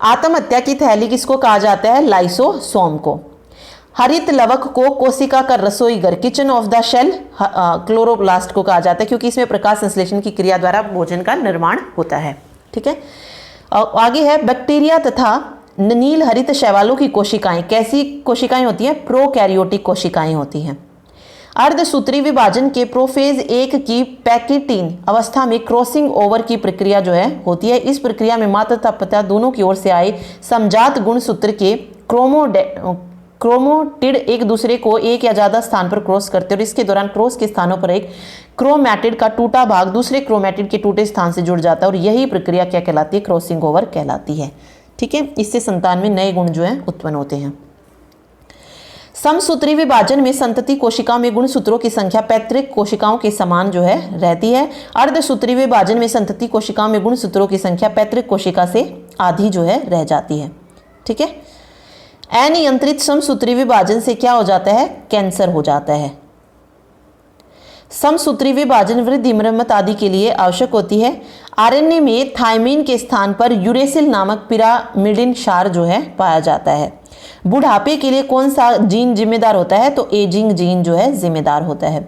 आत्महत्या की थैली किसको कहा जाता है? लाइसोसोम को। हरित लवक को कोशिका का रसोई घर, kitchen of the cell, chloroplast को कहा जाता है क्योंकि इसमें प्रकाश संश्लेषण की क्रिया द्वारा भोजन का निर्माण होता है। ठीक है, आगे है बैक्टीरिया तथा नील हरित शैवालों की कोशिकाएं कैसी कोशिकाएं होती हैं? प्रोकैरियोटिक कोशिकाएं होती हैं। अर्धसूत्री विभाजन के प्रोफेज 1 की पैकेटीन अवस्था में क्रॉसिंग ओवर की प्रक्रिया जो है होती है। इस प्रक्रिया में माता तथा पिता दोनों की ओर से आए समजात गुणसूत्र के क्रोमोटिड एक दूसरे को एक या ज्यादा स्थान पर क्रॉस करते हैं और इसके दौरान क्रॉस के स्थानों पर एक क्रोमैटिड का टूटा भाग दूसरे क्रोमैटिड के टूटे स्थान से जुड़ जाता है और यही प्रक्रिया क्या कहलाती है? क्रॉसिंग ओवर कहलाती है। ठीक है, इससे संतान में नए गुण जो है उत्पन्न होते हैं। समसूत्री विभाजन में संतति कोशिकाओं में गुणसूत्रों की संख्या पैतृक कोशिकाओं के समान जो है रहती है। अर्धसूत्री विभाजन में संतति कोशिकाओं में गुणसूत्रों की संख्या पैतृक कोशिका से आधी जो है रह जाती है। ठीक है, अनियंत्रित समसूत्री विभाजन से क्या हो जाता है? कैंसर हो जाता है। समसूत्री विभाजन वृद्धि, मरम्मत आदि के लिए आवश्यक होती है। आरएनए में थायमीन के स्थान पर यूरेसिल नामक पिरामिडिन क्षार जो है पाया जाता है। बुढ़ापे के लिए कौन सा जीन जिम्मेदार होता है? तो एजिंग जीन जो है जिम्मेदार होता है।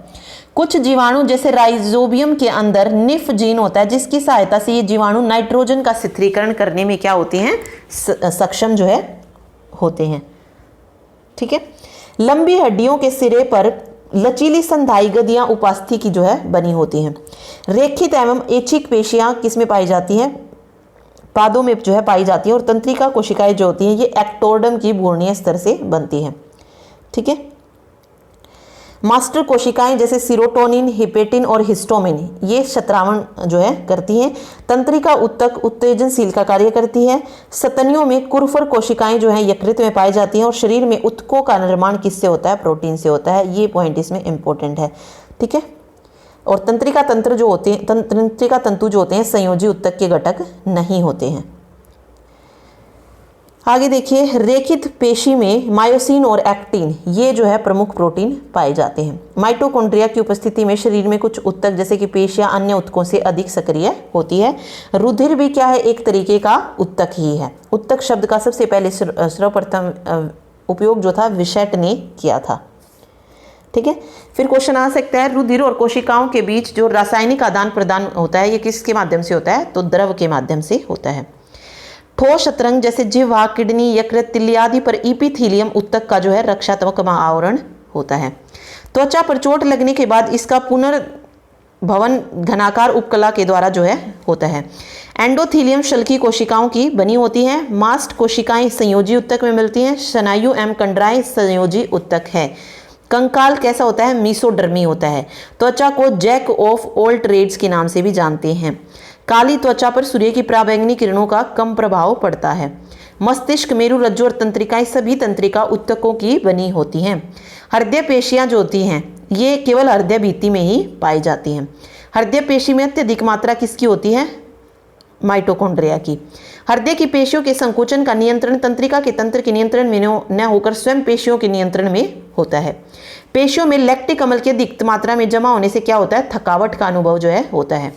कुछ जीवाणु जैसे राइजोबियम के अंदर निफ जीन होता है जिसकी सहायता से ये जीवाणु नाइट्रोजन का स्थिरीकरण करने में क्या होते हैं? सक्षम जो है होते हैं। ठीक है, लंबी हड्डियों के सिरे पर लचीली संधाई गदियां उपास्थि की जो है बनी होती हैं। रेखित एवं ऐच्छिक पेशियां किसमें पाई जाती हैं? पादों में जो है पाई जाती है और तंत्रिका कोशिकाएं जो होती हैं ये एक्टोडर्म की भ्रूणीय स्तर से बनती हैं। ठीक है, मास्टर कोशिकाएं जैसे सीरोटोनिन, हिपेटिन और हिस्टोमिन ये शतरावण जो है करती हैं। तंत्रिका उत्तक उत्तेजनशील का कार्य करती है। स्तनियों में कुरफर कोशिकाएं जो हैं यकृत में पाई जाती हैं और शरीर में उत्तकों का निर्माण किससे होता है? प्रोटीन से होता है। ये पॉइंट इसमें इंपॉर्टेंट है। ठीक है, और तंत्रिका तंत्र जो होते हैं, तंत्रिका तंतु जो होते हैं संयोजी उत्तक के घटक नहीं होते हैं। आगे देखिए, रेखित पेशी में मायोसिन और एक्टिन ये जो है प्रमुख प्रोटीन पाए जाते हैं। माइटोकॉन्ड्रिया की उपस्थिति में शरीर में कुछ उत्तक जैसे कि पेशियां अन्य उत्तकों से अधिक सक्रिय होती है। रुधिर भी क्या है? एक तरीके का उत्तक ही है। उत्तक शब्द का सबसे पहले सर्वप्रथम उपयोग जो था विशेट ने किया था। ठीक है, फिर क्वेश्चन आ सकता है रुधिर और कोशिकाओं के बीच जो रासायनिक आदान प्रदान होता है ये किसके माध्यम से होता है? तो द्रव के माध्यम से होता है। ठोस शतरंग जैसे जिह्वा, किडनी, यकृत, तिल्ली आदि पर इपिथीलियम उत्तक का जो है रक्षात्मक आवरण होता है। त्वचा पर चोट लगने के बाद इसका पुनर्भवन घनाकार उपकला के द्वारा जो है होता है। एंडोथीलियम शल्की कोशिकाओं की बनी होती है। मास्ट कोशिकाएं संयोजी उत्तक में मिलती हैं। स्नायु एवं कंडराएं संयोजी उत्तक है। कंकाल कैसा होता है? मीसोडर्मी होता है। त्वचा को जैक ऑफ ऑल ट्रेड्स के नाम से भी जानते हैं। काली त्वचा पर सूर्य की पराबैंगनी किरणों का कम प्रभाव पड़ता है। मस्तिष्क, मेरुरज्जु और तंत्रिकाएं सभी तंत्रिका उत्तकों की बनी होती हैं। हृदय पेशियां जो होती हैं ये केवल हृदय भित्ति में ही पाई जाती हैं। हृदय पेशी में अत्यधिक मात्रा किसकी होती है? माइटोकॉन्ड्रिया की। हृदय की पेशियों के संकोचन का नियंत्रण तंत्रिका के तंत्र के नियंत्रण में न होकर स्वयं पेशियों के नियंत्रण में होता है। पेशियों में लैक्टिक अम्ल की अधिक मात्रा में जमा होने से क्या होता है? थकावट का अनुभव जो है होता है।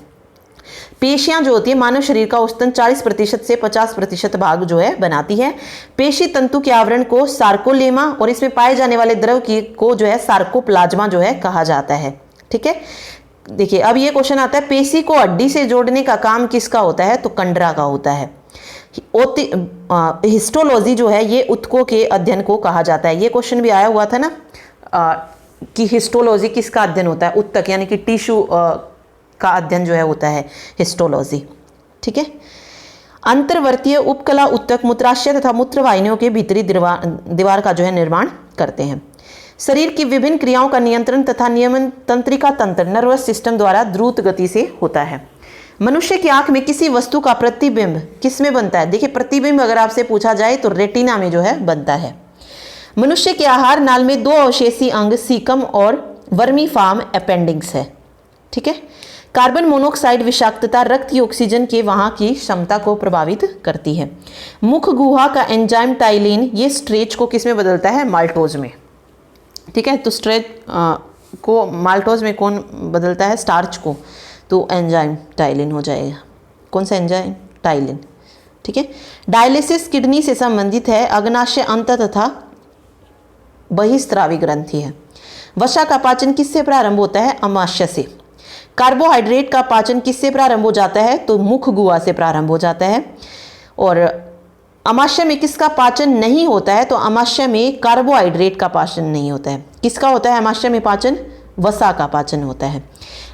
पेशियां जो होती है मानव शरीर का औसतन 40% से 50% भाग जो है बनाती है। पेशी तंतु के आवरण को सार्कोलेमा और इसमें पाए जाने वाले द्रव को जो है सार्कोप्लाज्मा जो है कहा जाता है। ठीक है, देखिए अब ये क्वेश्चन आता है पेशी को हड्डी से जोड़ने का काम किसका होता है? तो कंडरा का होता है। हिस्टोलॉजी जो है ये उत्तकों के अध्ययन को कहा जाता है। ये क्वेश्चन भी आया हुआ था ना कि हिस्टोलॉजी किसका अध्ययन होता है? उत्तक यानी कि टिश्यू का अध्ययन जो है होता है हिस्टोलॉजी। ठीक है, अंतर्वर्तीय उपकला उत्तक मूत्राशय तथा मूत्रवाहिनियों के भीतरी दीवार का जो है निर्माण करते हैं। शरीर की विभिन्न क्रियाओं का नियंत्रण तथा नियमन तंत्रिका तंत्र नर्वस सिस्टम द्वारा द्रुत गति से होता है। मनुष्य की आंख में किसी वस्तु का प्रतिबिंब किस में बनता है? देखिए प्रतिबिंब अगर आपसे पूछा जाए तो रेटिना में जो है बनता है। मनुष्य के आहार नाल में 2 अवशेषी अंग सीकम और वर्मीफार्म अपेंडिक्स है। ठीक है, कार्बन मोनोऑक्साइड विषाक्तता रक्त की ऑक्सीजन के वहां की क्षमता को प्रभावित करती है। मुख गुहा का एंजाइम टाइलिन ये स्ट्रेच को किस में बदलता है? माल्टोज में। ठीक है, तो स्ट्रेच को माल्टोज में कौन बदलता है? स्टार्च को, तो एंजाइम टाइलिन हो जाएगा। कौन सा एंजाइम? टाइलिन। ठीक है, डायलिसिस किडनी से संबंधित है। अग्नाशय अंत तथा बहिस्रावी ग्रंथि है। वसा का पाचन किससे प्रारंभ होता है? अमाशय से। कार्बोहाइड्रेट का पाचन किससे प्रारंभ हो जाता है? तो मुख गुहा से प्रारंभ हो जाता है। और अमाशय में किसका पाचन नहीं होता है? तो अमाशय में कार्बोहाइड्रेट का पाचन नहीं होता है। किसका होता है अमाशय में पाचन? वसा का पाचन होता है।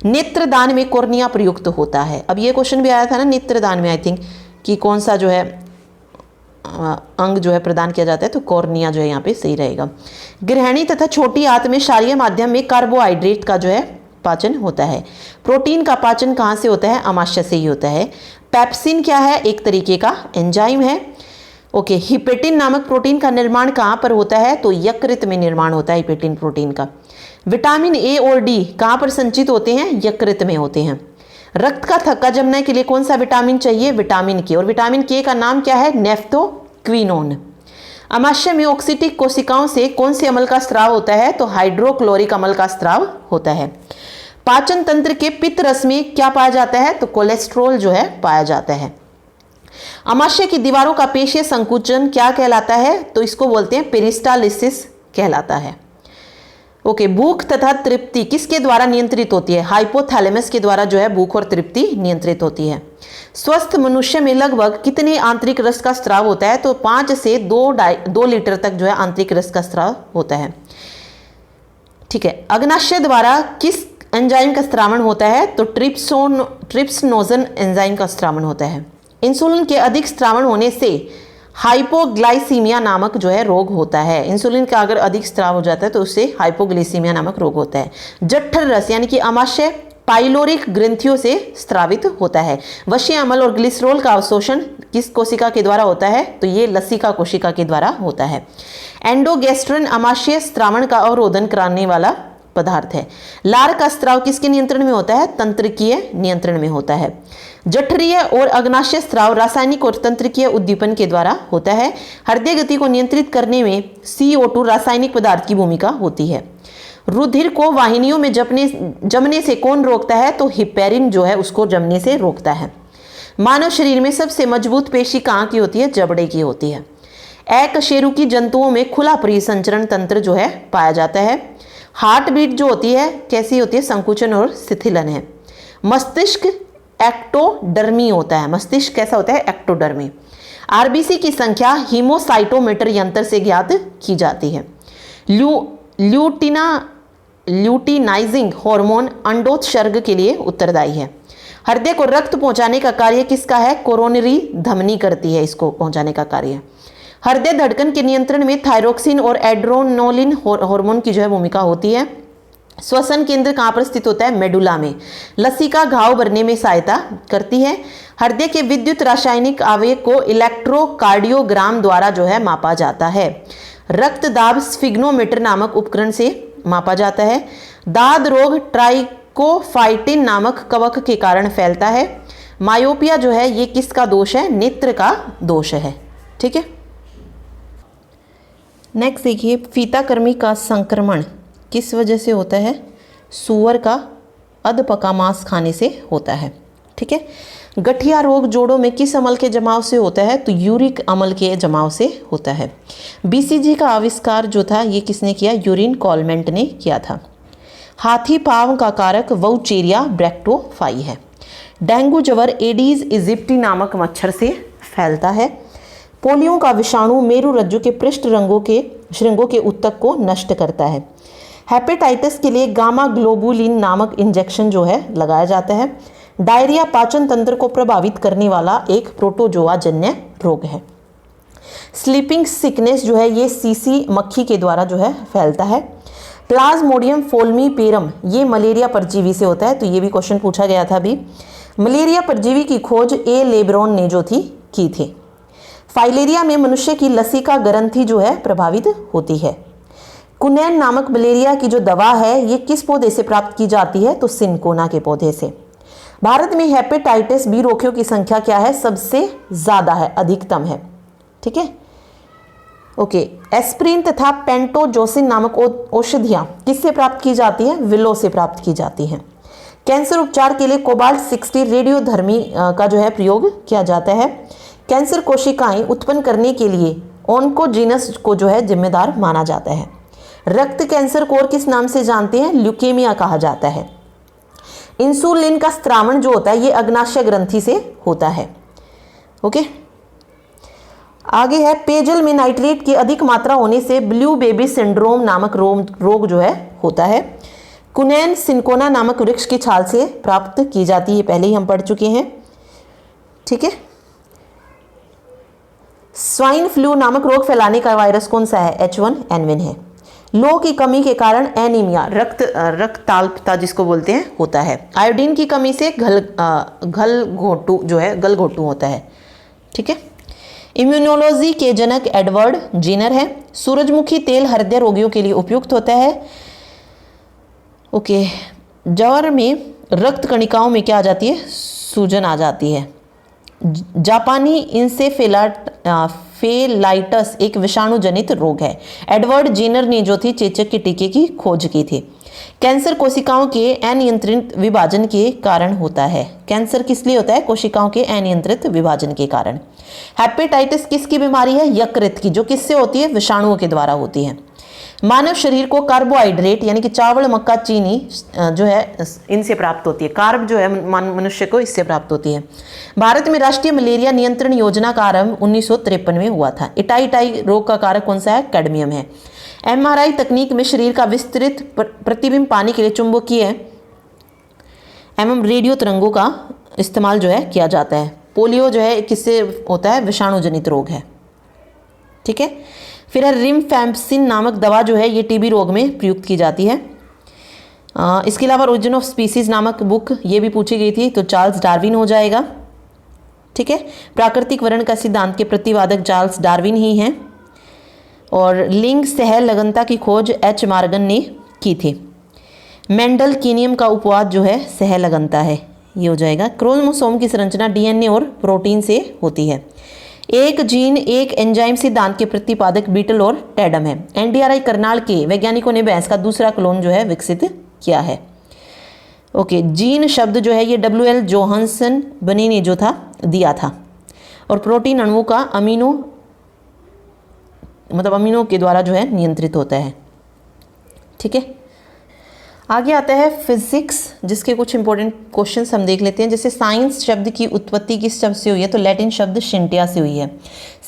नेत्रदान में कॉर्निया प्रयुक्त होता है। अब ये क्वेश्चन भी आया था ना नेत्रदान में, आई थिंक, कि कौन सा जो है अंग जो है प्रदान किया जाता है, तो कॉर्निया जो है यहाँ पे सही रहेगा। गृहिणी तथा छोटी आंत में क्षारीय माध्यम में कार्बोहाइड्रेट का जो है पाचन होता है। प्रोटीन का पाचन कहाँ से होता है? अमाशय से ही होता है। पेप्सिन क्या है? एक तरीके का एंजाइम है। ओके, हिपेटिन नामक प्रोटीन का निर्माण कहाँ पर होता है? तो यकृत में निर्माण होता है हिपेटिन प्रोटीन का। विटामिन ए और डी कहाँ पर संचित होते हैं? यकृत में होते हैं। रक्त का थक्का जमने के लिए कौन सा विटामिन चाहिए? विटामिन के। और विटामिन के का नाम क्या है? नेफ्थोक्विनोन। अमाशय में ऑक्सीटिक कोशिकाओं से कौन से अम्ल का स्राव होता है? तो हाइड्रोक्लोरिक अम्ल का स्राव होता है। पाचन तंत्र के पित्त रस में क्या पाया जाता है? तो कोलेस्ट्रॉल जो है पाया जाता है। अमाशय की दीवारों का पेशीय संकुचन क्या कहलाता है? तो इसको बोलते हैं पेरिस्टालिसिस कहलाता है। ओके, भूख तथा तृप्ति किसके द्वारा नियंत्रित होती है? हाइपोथैलेमस के द्वारा जो है भूख और तृप्ति नियंत्रित होती है। स्वस्थ मनुष्य में लगभग कितने आंतरिक रस का स्राव होता है? तो 5 से 2 लीटर तक जो है आंतरिक रस का स्राव होता है। ठीक है, अग्नाशय द्वारा किस एंजाइम का स्रावण होता है? तो ट्रिप्सनोजन एंजाइम का स्रावण होता है। इंसुलिन के अधिक स्रावण होने से हाइपोग्लाइसीमिया नामक जो है रोग होता है। इंसुलिन का अगर अधिक स्राव हो जाता है तो उससे हाइपोग्लाइसीमिया नामक रोग होता है। जठर रस यानी कि अमाशय पाइलोरिक ग्रंथियों से स्रावित होता है। वशीय अम्ल और ग्लिसरॉल का अवशोषण किस कोशिका के द्वारा होता है? तो ये लसिका कोशिका के द्वारा होता है। एंडोगैस्ट्रिन अमाशय स्रावण का अवरोधन कराने वाला पदार्थ है। लार का स्राव किसके नियंत्रण में होता है? तंत्रिकीय नियंत्रण में होता है। जठरीय और अग्नाशय स्राव रासायनिक और तंत्रिकीय उद्दीपन के द्वारा होता है। हृदय गति को नियंत्रित करने में CO2 रासायनिक पदार्थ की भूमिका होती है। रुधिर को वाहिनियों में जमने से कौन रोकता है? तो हिपेरिन जो है उसको जमने से रोकता है। मानव शरीर में सबसे मजबूत पेशी कहाँ की होती है? जबड़े की होती है। एकशेरुकी जंतुओं में खुला परिसंचरण तंत्र जो है पाया जाता है। हार्ट बीट जो होती है कैसी होती है? संकुचन और शिथिलन है। मस्तिष्क एक्टोडर्मी होता है। मस्तिष्क कैसा होता है? एक्टोडर्मी। आरबीसी की संख्या हीमोसाइटोमीटर यंत्र से ज्ञात की जाती है। ल्यूटिनाइजिंग हार्मोन अंडोत्सर्ग के लिए उत्तरदायी है। हृदय को रक्त पहुंचाने का कार्य किसका है? कोरोनरी धमनी करती है इसको पहुंचाने का कार्य। हृदय धड़कन के नियंत्रण में थायरोक्सिन और एड्रेनलिन हार्मोन की जो है भूमिका होती है। श्वसन केंद्र कहाँ पर स्थित होता है? मेडुला में। लसिका घाव भरने में सहायता करती है। हृदय के विद्युत रासायनिक आवेग को इलेक्ट्रोकार्डियोग्राम द्वारा जो है मापा जाता है। रक्त दाब स्फिग्नोमीटर नामक उपकरण से मापा जाता है। दाद रोग ट्राइकोफाइटिन नामक कवक के कारण फैलता है। मायोपिया जो है ये किसका दोष है? नेत्र का दोष है। ठीक है, नेक्स्ट देखिए, फीताकृमि का संक्रमण किस वजह से होता है? सूअर का अधपका मांस खाने से होता है। ठीक है, गठिया रोग जोड़ों में किस अम्ल के जमाव से होता है? तो यूरिक अम्ल के जमाव से होता है। BCG का आविष्कार जो था ये किसने किया? यूरिन कॉलमेंट ने किया था। हाथी पांव का कारक वउचेरिया ब्रैक्टोफाई है। डेंगू ज्वर एडीज इजिप्टी नामक मच्छर से फैलता है। पोलियो का विषाणु मेरु रज्जु के पृष्ठ श्रृंगों के उत्तक को नष्ट करता है। हेपेटाइटिस के लिए गामा ग्लोबुलिन नामक इंजेक्शन जो है लगाया जाता है। डायरिया पाचन तंत्र को प्रभावित करने वाला एक प्रोटोजोआ जन्य रोग है। स्लीपिंग सिकनेस जो है ये सीसी मक्खी के द्वारा जो है फैलता है। प्लाज्मोडियम फोल्मीपेरम ये मलेरिया परजीवी से होता है, तो ये भी क्वेश्चन पूछा गया था अभी। मलेरिया परजीवी की खोज ए लेब्रॉन ने जो थी की थी। फाइलेरिया में मनुष्य की लसिका ग्रंथि जो है प्रभावित होती है। कुनैन नामक मलेरिया की जो दवा है ये किस पौधे से प्राप्त की जाती है? तो सिनकोना के पौधे से। भारत में हेपेटाइटिस बी रोगियों की संख्या क्या है? सबसे ज्यादा है, अधिकतम है। ठीक है, ओके। एस्प्रिन तथा पेंटोजोसिन नामक औषधियां किससे प्राप्त की जाती है? विलो से प्राप्त की जाती हैं। कैंसर उपचार के लिए कोबाल्ट 60 रेडियोधर्मी का जो है प्रयोग किया जाता है। कैंसर कोशिकाएं उत्पन्न करने के लिए ऑन्कोजीनस को जो है जिम्मेदार माना जाता है। रक्त कैंसर को और किस नाम से जानते हैं? ल्यूकेमिया कहा जाता है। इंसुलिन का स्त्रावण जो होता है ये अग्नाशय ग्रंथि से होता है। ओके, आगे है पेयजल में नाइट्रेट की अधिक मात्रा होने से ब्लू बेबी सिंड्रोम नामक रोग जो है होता है। कुनैन सिंकोना नामक वृक्ष की छाल से प्राप्त की जाती है, पहले ही हम पढ़ चुके हैं। ठीक है, स्वाइन फ्लू नामक रोग फैलाने का वायरस कौन सा है? H1N1 है। लोह की कमी के कारण एनीमिया रक्तताल्पता जिसको बोलते हैं होता है। आयोडीन की कमी से गलघोटू जो है गलघोटू होता है। ठीक है, इम्यूनोलॉजी के जनक एडवर्ड जेनर है। सूरजमुखी तेल हृदय रोगियों के लिए उपयुक्त होता है। ओके, ज्वर में रक्त कणिकाओं में क्या आ जाती है? सूजन आ जाती है। जापानी इंसेफेलाइटिस एक विषाणु जनित रोग है। एडवर्ड जेनर ने जो थी चेचक के टीके की खोज की थी। कैंसर कोशिकाओं के अनियंत्रित विभाजन के कारण होता है। कैंसर किस लिए होता है? कोशिकाओं के अनियंत्रित विभाजन के कारण। हेपेटाइटिस किसकी बीमारी है? यकृत की, जो किससे होती है? विषाणुओं के द्वारा होती है। मानव शरीर को कार्बोहाइड्रेट यानी कि चावल, मक्का, चीनी जो है इनसे प्राप्त होती है। कार्ब जो है मनुष्य को इससे प्राप्त होती है। भारत में राष्ट्रीय मलेरिया नियंत्रण योजना का आरंभ 1953 में हुआ था। इटाई रोग का कारक कौन सा है? कैडमियम है। MRI तकनीक में शरीर का विस्तृत प्रतिबिंब पाने के लिए चुंबकीय एवं रेडियो तरंगों का इस्तेमाल जो है किया जाता है। पोलियो जो है किससे होता है? विषाणु जनित रोग है। ठीक है, फिर है रिमफैम्पसिन नामक दवा जो है ये टीबी रोग में प्रयुक्त की जाती है। इसके अलावा ओरिजिन ऑफ स्पीसीज नामक बुक ये भी पूछी गई थी, तो चार्ल्स डार्विन हो जाएगा। ठीक है, प्राकृतिक वर्ण का सिद्धांत के प्रतिपादक चार्ल्स डार्विन ही हैं। और लिंग सह लगनता की खोज H मॉर्गन ने की थी। मेंडल कीनियम का उपवाद जो है सह लगनता है, ये हो जाएगा। क्रोमोसोम की संरचना DNA और प्रोटीन से होती है। एक जीन एक एंजाइम सिद्धांत के प्रतिपादक बीटल और टैडम है। NDRI करनाल के वैज्ञानिकों ने भैंस का दूसरा क्लोन जो है विकसित किया है। ओके, जीन शब्द जो है ये WL जोहानसन बनी ने जो था दिया था। और प्रोटीन अणुओं का अमीनो के द्वारा जो है नियंत्रित होता है। ठीक है, आगे आता है फिजिक्स, जिसके कुछ इंपॉर्टेंट क्वेश्चंस हम देख लेते हैं। जैसे साइंस शब्द की उत्पत्ति किस शब्द से हुई है? तो लैटिन शब्द सिंटिया से हुई है।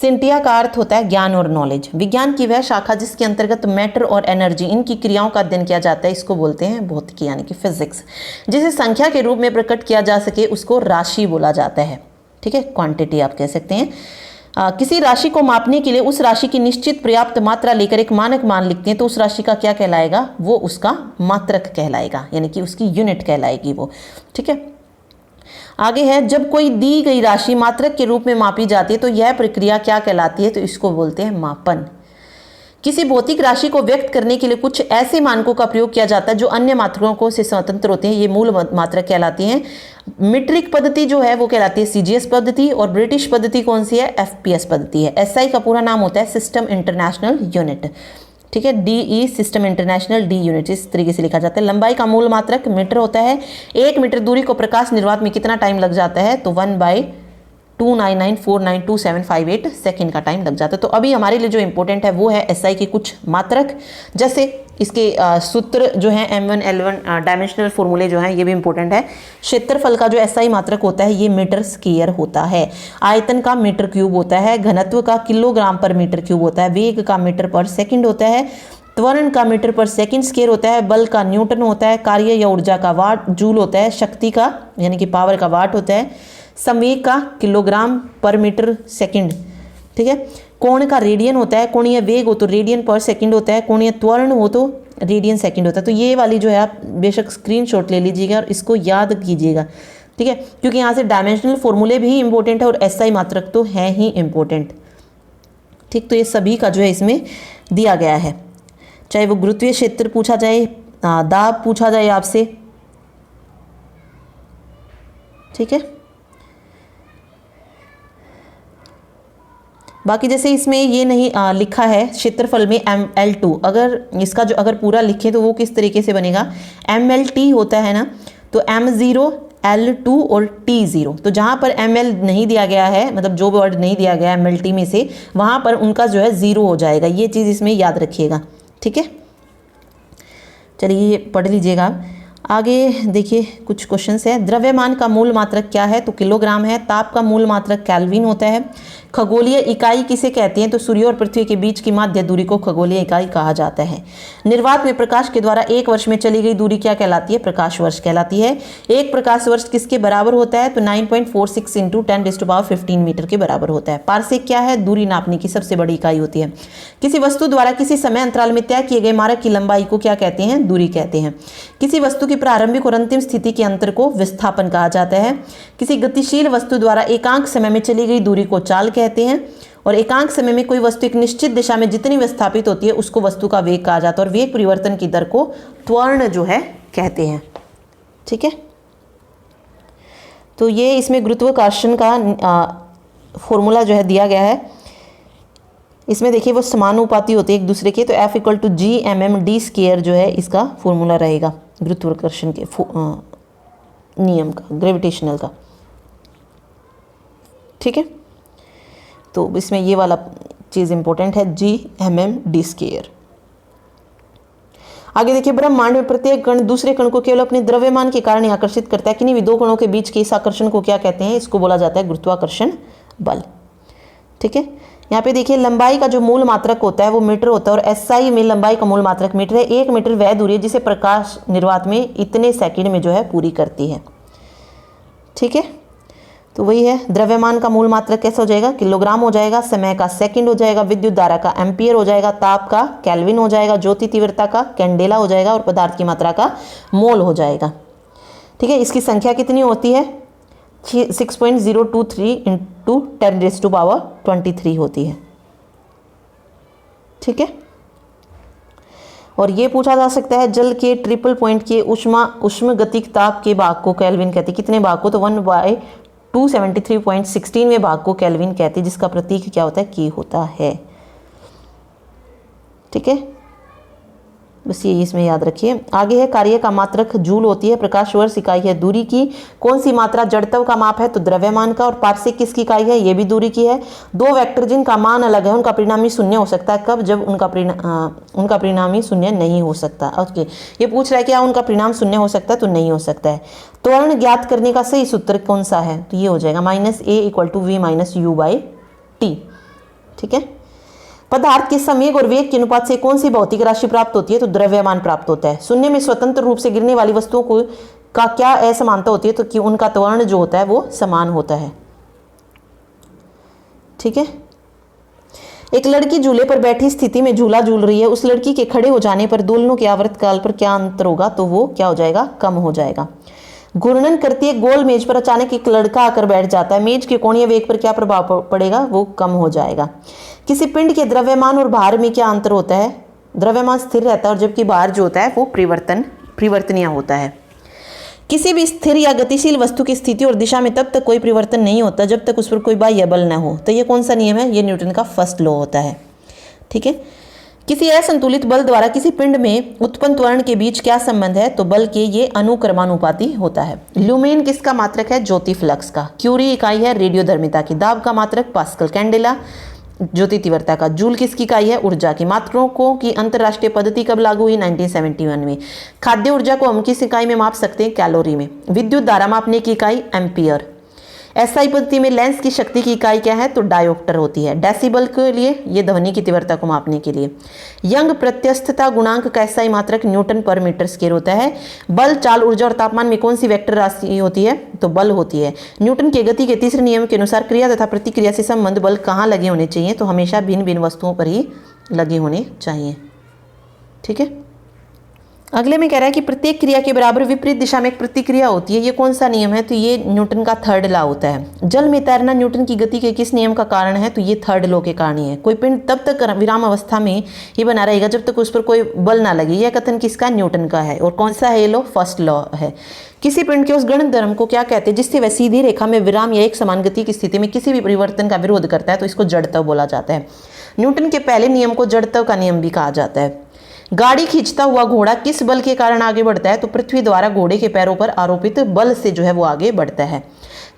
सिंटिया का अर्थ होता है ज्ञान और नॉलेज। विज्ञान की वह शाखा जिसके अंतर्गत मैटर और एनर्जी इनकी क्रियाओं का अध्ययन किया जाता है, इसको बोलते हैं भौतिकी यानी कि फिजिक्स। जिसे संख्या के रूप में प्रकट किया जा सके उसको राशि बोला जाता है। ठीक है, क्वांटिटी आप कह सकते हैं। किसी राशि को मापने के लिए उस राशि की निश्चित पर्याप्त मात्रा लेकर एक मानक मान लिखते हैं तो उस राशि का क्या कहलाएगा? वो उसका मात्रक कहलाएगा, यानी कि उसकी यूनिट कहलाएगी वो। ठीक है, आगे है जब कोई दी गई राशि मात्रक के रूप में मापी जाती है तो यह प्रक्रिया क्या कहलाती है? तो इसको बोलते हैं मापन। किसी भौतिक राशि को व्यक्त करने के लिए कुछ ऐसे मानकों का प्रयोग किया जाता है जो अन्य मात्रकों से स्वतंत्र होते हैं, ये मूल मात्रक कहलाती हैं। मीट्रिक पद्धति जो है वो कहलाती है CGS पद्धति, और ब्रिटिश पद्धति कौन सी है? FPS पद्धति है। SI का पूरा नाम होता है सिस्टम इंटरनेशनल यूनिट। ठीक है, DE system international D unit, इस तरीके से लिखा जाता है। लंबाई का मूल मात्रक मीटर होता है। 1 मीटर दूरी को प्रकाश निर्वात में कितना टाइम लग जाता है? तो 1/299492758 सेकेंड का टाइम लग जाता है। तो अभी हमारे लिए जो इंपॉर्टेंट है वो है SI के कुछ मात्रक, जैसे इसके सूत्र जो है M1 L1 डायमेंशनल फॉर्मूले जो हैं ये भी इंपॉर्टेंट है। क्षेत्रफल का जो SI मात्रक होता है ये मीटर स्क्वायर होता है। आयतन का मीटर क्यूब होता है। घनत्व का किलोग्राम पर मीटर क्यूब होता है। वेग का मीटर पर सेकंड होता है। त्वरण का मीटर पर सेकंड स्क्वायर होता है। बल का न्यूटन होता है। कार्य या ऊर्जा का वाट जूल होता है। शक्ति का यानी कि पावर का वाट होता है। संवेग का किलोग्राम पर मीटर सेकंड। ठीक है, कोण का रेडियन होता है। कोणीय वेग हो तो रेडियन पर सेकंड होता है। कोणीय त्वरण हो तो रेडियन सेकंड होता है। तो ये वाली जो है आप बेशक स्क्रीनशॉट ले लीजिएगा और इसको याद कीजिएगा। ठीक है, क्योंकि यहाँ से डायमेंशनल फॉर्मूले भी इंपॉर्टेंट है और SI मात्रक तो है ही इंपॉर्टेंट। ठीक, तो ये सभी का जो है इसमें दिया गया है, चाहे वो गुरुत्वीय क्षेत्र पूछा जाए, दाब पूछा जाए आपसे। ठीक है, बाकी जैसे इसमें ये नहीं लिखा है क्षेत्रफल में ML2, अगर इसका जो अगर पूरा लिखे तो वो किस तरीके से बनेगा? MLT होता है ना, तो M0 L2 और T0। तो जहाँ पर ML नहीं दिया गया है, मतलब जो वर्ड नहीं दिया गया MLT में से, वहाँ पर उनका जो है 0 हो जाएगा। ये चीज़ इसमें याद रखिएगा। ठीक है, चलिए ये पढ़ लीजिएगा आप। आगे देखिए कुछ क्वेश्चंस है। द्रव्यमान का मूल मात्रक क्या है? तो किलोग्राम है। ताप का मूल मात्रक केल्विन होता है। खगोलीय इकाई किसे कहते हैं? तो सूर्य और पृथ्वी के बीच की माध्य दूरी को खगोलीय इकाई कहा जाता है। निर्वात में प्रकाश के द्वारा एक वर्ष में चली गई दूरी क्या कहलाती है? प्रकाश वर्ष कहलाती है। एक प्रकाश वर्ष किसके बराबर होता है? तो 9.46 × 10⁻15 मीटर के बराबर होता है। पारसेक क्या है? दूरी नापने की सबसे बड़ी इकाई होती है। किसी वस्तु द्वारा किसी समय अंतराल में तय किए गए मार्ग की लंबाई को क्या कहते हैं? दूरी कहते हैं। किसी वस्तु की प्रारंभिक और अंतिम स्थिति के अंतर को विस्थापन कहा जाता है। किसी गतिशील वस्तु द्वारा एकांक समय में चली गई दूरी को चाल कहते हैं। और एकांक समय में कोई वस्तु एक निश्चित दिशा में जितनी विस्थापित होती है उसको वस्तु का वेग कहा जाता है। और वेग परिवर्तन की दर को त्वरण जो है कहते हैं। ठीक है, तो ये इसमें गुरुत्वाकर्षण का फॉर्मूला जो है दिया गया है। इसमें देखिए वो समानुपाती होते हैं एक दूसरे के, तो F = G/m/d² जो है इसका फॉर्मूला रहेगा गुरुत्वाकर्षण के नियम का, ग्रेविटेशनल का। ठीक है, तो इसमें ये वाला चीज़ इंपॉर्टेंट है, G/m/d²। आगे देखिए, ब्रह्मांड में प्रत्येक कण दूसरे कण को केवल अपने द्रव्यमान के कारण ही आकर्षित करता है। किन्हीं भी दो कणों के बीच के इस आकर्षण को क्या कहते हैं? इसको बोला जाता है गुरुत्वाकर्षण बल। ठीक है, यहाँ पे देखिए लंबाई का जो मूल मात्रक होता है वो मीटर होता है, और SI में लंबाई का मूल मात्रक मीटर है। 1 मीटर वह दूरी है जिसे प्रकाश निर्वात में इतने सेकंड में जो है पूरी करती है। ठीक है, तो वही है, द्रव्यमान का मूल मात्रक कैसा हो जाएगा? किलोग्राम हो जाएगा। समय का सेकंड हो जाएगा। विद्युत धारा का एम्पियर हो जाएगा। ताप का केल्विन हो जाएगा। ज्योति तीव्रता का कैंडेला हो जाएगा। और पदार्थ की मात्रा का मोल हो जाएगा। ठीक है, इसकी संख्या कितनी होती है? 6.023 × 10⁻23 होती है। ठीक है, और ये पूछा जा सकता है जल के ट्रिपल पॉइंट के उष्मागतिक ताप के भाग को केल्विन कहते हैं। कितने भाग को? तो 1/273.16वें भाग को केल्विन कहते हैं, जिसका प्रतीक क्या होता है? के होता है। ठीक है, बस ये इसमें याद रखिए। आगे है, कार्य का मात्रक जूल होती है। प्रकाश वर्ष इकाई है दूरी की। कौन सी मात्रा जड़त्व का माप है? तो द्रव्यमान का। और पारसेक किसकी इकाई है? ये भी दूरी की है। दो वेक्टर जिनका मान अलग है उनका परिणामी शून्य हो सकता है। कब? जब उनका परिणामी शून्य नहीं हो सकता। ओके, ये पूछ रहा है क्या उनका परिणाम शून्य हो सकता है? तो नहीं हो सकता है। त्वरण ज्ञात करने का सही सूत्र कौन सा है? तो ये हो जाएगा -A = V-U/T। ठीक है, पदार्थ के संवेग और वेग के अनुपात से कौन सी भौतिक राशि प्राप्त होती है? तो द्रव्यमान प्राप्त होता है। शून्य में स्वतंत्र रूप से गिरने वाली वस्तुओं को का क्या असमानता होती है? तो कि उनका त्वरण जो होता है वो समान होता है। ठीक है, एक लड़की झूले पर बैठी स्थिति में झूला झूल रही है। उस लड़की के खड़े हो जाने पर दोलनों के आवर्तकाल पर क्या अंतर होगा? तो वो क्या हो जाएगा? कम हो जाएगा। घूर्णन करती एक गोल मेज पर अचानक एक लड़का आकर बैठ जाता है। मेज के कोणीय वेग पर क्या प्रभाव पड़ेगा? वो कम हो जाएगा। किसी पिंड के द्रव्यमान और भार में क्या अंतर होता है? द्रव्यमान स्थिर रहता है और जबकि भार जो होता है वो परिवर्तनीय होता है। किसी भी स्थिर या गतिशील वस्तु की स्थिति और दिशा में तब तक कोई परिवर्तन नहीं होता जब तक उस पर कोई बाह्य बल न हो। तो ये कौन सा नियम है? ये न्यूटन का फर्स्ट लॉ होता है। ठीक है, किसी असंतुलित बल द्वारा किसी पिंड में उत्पन्न त्वरण के बीच क्या संबंध है? तो बल के ये अनुक्रमानुपाती होता है। ल्यूमेन किसका मात्रक है? ज्योति फ्लक्स का। क्यूरी इकाई है रेडियोधर्मिता की। दाब का मात्रक पास्कल। कैंडेला ज्योति तीव्रता का। जूल किसकी इकाई है? ऊर्जा की। मात्रकों की अंतरराष्ट्रीय पद्धति कब लागू हुई? 1971 में। खाद्य ऊर्जा को हम किस इकाई में माप सकते हैं? कैलोरी में। विद्युत धारा मापने की इकाई एम्पियर। SI पद्धति में लेंस की शक्ति की इकाई क्या है? तो डायोप्टर होती है। डेसिबल के लिए ये ध्वनि की तीव्रता को मापने के लिए। यंग प्रत्यस्थता गुणांक का SI मात्रक Nm/m² होता है। बल, चाल, ऊर्जा और तापमान में कौन सी वेक्टर राशि होती है? तो बल होती है। न्यूटन के गति के तीसरे नियम के अनुसार क्रिया तथा प्रतिक्रिया से संबंध बल कहाँ लगे होने चाहिए? तो हमेशा भिन्न भिन्न वस्तुओं पर ही लगे होने चाहिए। ठीक है, अगले में कह रहा है कि प्रत्येक क्रिया के बराबर विपरीत दिशा में एक प्रतिक्रिया होती है। ये कौन सा नियम है? तो ये न्यूटन का थर्ड लॉ होता है। जल में तैरना न्यूटन की गति के किस नियम का कारण है? तो ये थर्ड लॉ के कारण ही है। कोई पिंड तब तक विराम अवस्था में ही बना रहेगा जब तक उस पर कोई बल ना लगे। यह कथन किसका? न्यूटन का है। और कौन सा है ये लॉ? फर्स्ट लॉ है। किसी पिंड के उस गणधर्म को क्या कहते हैं जिससे वह सीधी रेखा में विराम या एक समान गति की स्थिति में किसी भी परिवर्तन का विरोध करता है? तो इसको जड़त्व बोला जाता है। न्यूटन के पहले नियम को जड़त्व का नियम भी कहा जाता है। गाड़ी खींचता हुआ घोड़ा किस बल के कारण आगे बढ़ता है? तो पृथ्वी द्वारा घोड़े के पैरों पर आरोपित बल से जो है वो आगे बढ़ता है।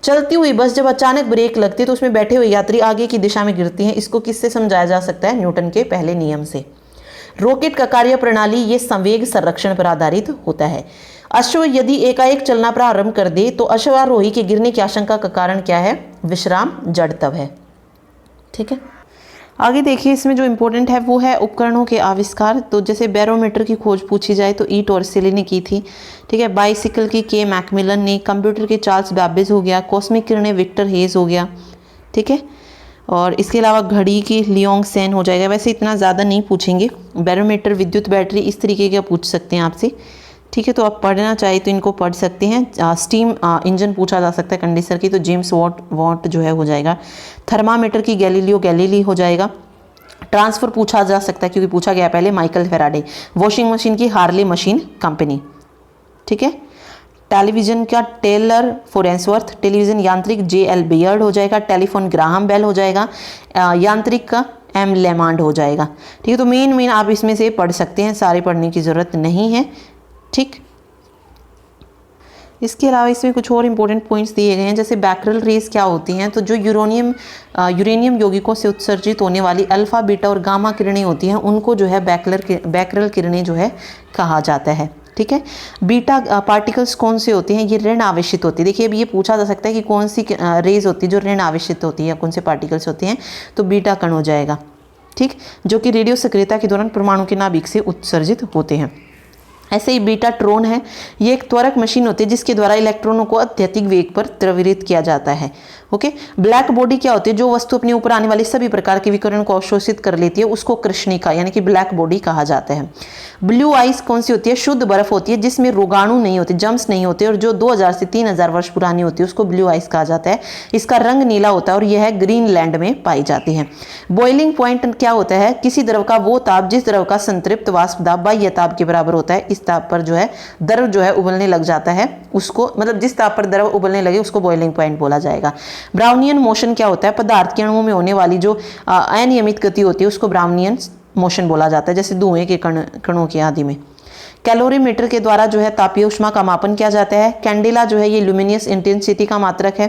चलती हुई बस जब अचानक ब्रेक लगती है तो उसमें बैठे हुए यात्री आगे की दिशा में गिरती हैं। इसको किससे समझाया जा सकता है? न्यूटन के पहले नियम से। रॉकेट का कार्य प्रणाली ये संवेग संरक्षण पर आधारित होता है। अश्व यदि एकाएक चलना प्रारंभ कर दे तो अश्वारोही के गिरने की आशंका का कारण क्या है? विश्राम जड़त्व है। ठीक है, आगे देखिए इसमें जो इम्पोर्टेंट है वो है उपकरणों के आविष्कार। तो जैसे बैरोमीटर की खोज पूछी जाए तो ई टॉर्सिली ने की थी। ठीक है, बाइसिकल की के मैकमिलन ने, कंप्यूटर के चार्ल्स बैबेज हो गया, कॉस्मिक किरणें विक्टर हेज हो गया। ठीक है, और इसके अलावा घड़ी की लियोंग सेन हो जाएगा। वैसे इतना ज़्यादा नहीं पूछेंगे, बैरोमीटर, विद्युत बैटरी, इस तरीके का पूछ सकते हैं आपसे। ठीक है, तो आप पढ़ना चाहे तो इनको पढ़ सकते हैं। स्टीम इंजन पूछा जा सकता है कंडेंसर की, तो जेम्स वॉट जो है हो जाएगा। थर्मामीटर की गैलीलियो गैलीली हो जाएगा। ट्रांसफर पूछा जा सकता है क्योंकि पूछा गया पहले, माइकल फेराडे। वॉशिंग मशीन की हार्ले मशीन कंपनी। ठीक है, टेलीविजन का टेलर फोरेंसवर्थ, टेलीविजन यांत्रिक जे.एल. बियर्ड हो जाएगा। टेलीफोन ग्राहम बेल हो जाएगा। यांत्रिक का एम. लेमांड हो जाएगा। ठीक है, तो मेन आप इसमें से पढ़ सकते हैं, सारे पढ़ने की ज़रूरत नहीं है। ठीक, इसके अलावा इसमें कुछ और इम्पोर्टेंट पॉइंट्स दिए गए हैं, जैसे बैकरल रेस क्या होती हैं। तो जो यूरेनियम यौगिकों से उत्सर्जित होने वाली अल्फा, बीटा और गामा किरणें होती हैं, उनको जो है बैकरल किरणें जो है कहा जाता है। ठीक है, बीटा पार्टिकल्स कौन से होते हैं? ये ऋण आवेशित होती है। देखिए अब ये पूछा जा सकता है कि कौन सी रेज होती है जो ऋण आवेशित होती है, कौन से पार्टिकल्स होते हैं, तो बीटा कण हो जाएगा। ठीक, जो कि रेडियो सक्रियता के दौरान परमाणु के नाभिक से उत्सर्जित होते हैं। ऐसे ही बीटा ट्रोन है, ये एक त्वरक मशीन होती है जिसके द्वारा इलेक्ट्रॉनों को अत्यधिक वेग पर त्वरित किया जाता है। ओके, ब्लैक बॉडी क्या होती है? जो वस्तु अपने ऊपर आने वाले सभी प्रकार के विकिरण को अवशोषित कर लेती है, उसको कृष्णिका यानी कि ब्लैक बॉडी कहा जाता है। ब्लू आइस कौन सी होती है? शुद्ध बर्फ होती है जिसमें रोगाणु नहीं होते, जम्स नहीं होते, और जो 2000 से 3000 वर्ष पुरानी होती है उसको ब्लू आइस कहा जाता है। इसका रंग नीला होता है और यह ग्रीनलैंड में पाई जाती है। बॉइलिंग पॉइंट क्या होता है? किसी द्रव का वो ताप जिस द्रव का संतृप्त वाष्प दाब बाह्य ताप के बराबर होता है। इस ताप पर जो है द्रव जो है उबलने लग जाता है, उसको मतलब जिस ताप पर द्रव उबलने लगे उसको बॉइलिंग पॉइंट बोला जाएगा। ब्राउनियन मोशन क्या होता है? पदार्थ के अणुओं में होने वाली जो अनियमित गति होती है उसको ब्राउनियन मोशन बोला जाता है, जैसे धुएं के कणों की आदि में। कैलोरीमीटर के द्वारा जो है तापीय ऊष्मा का मापन किया जाता है। कैंडेला जो है ये ल्यूमिनियस इंटेंसिटी का मात्रक है।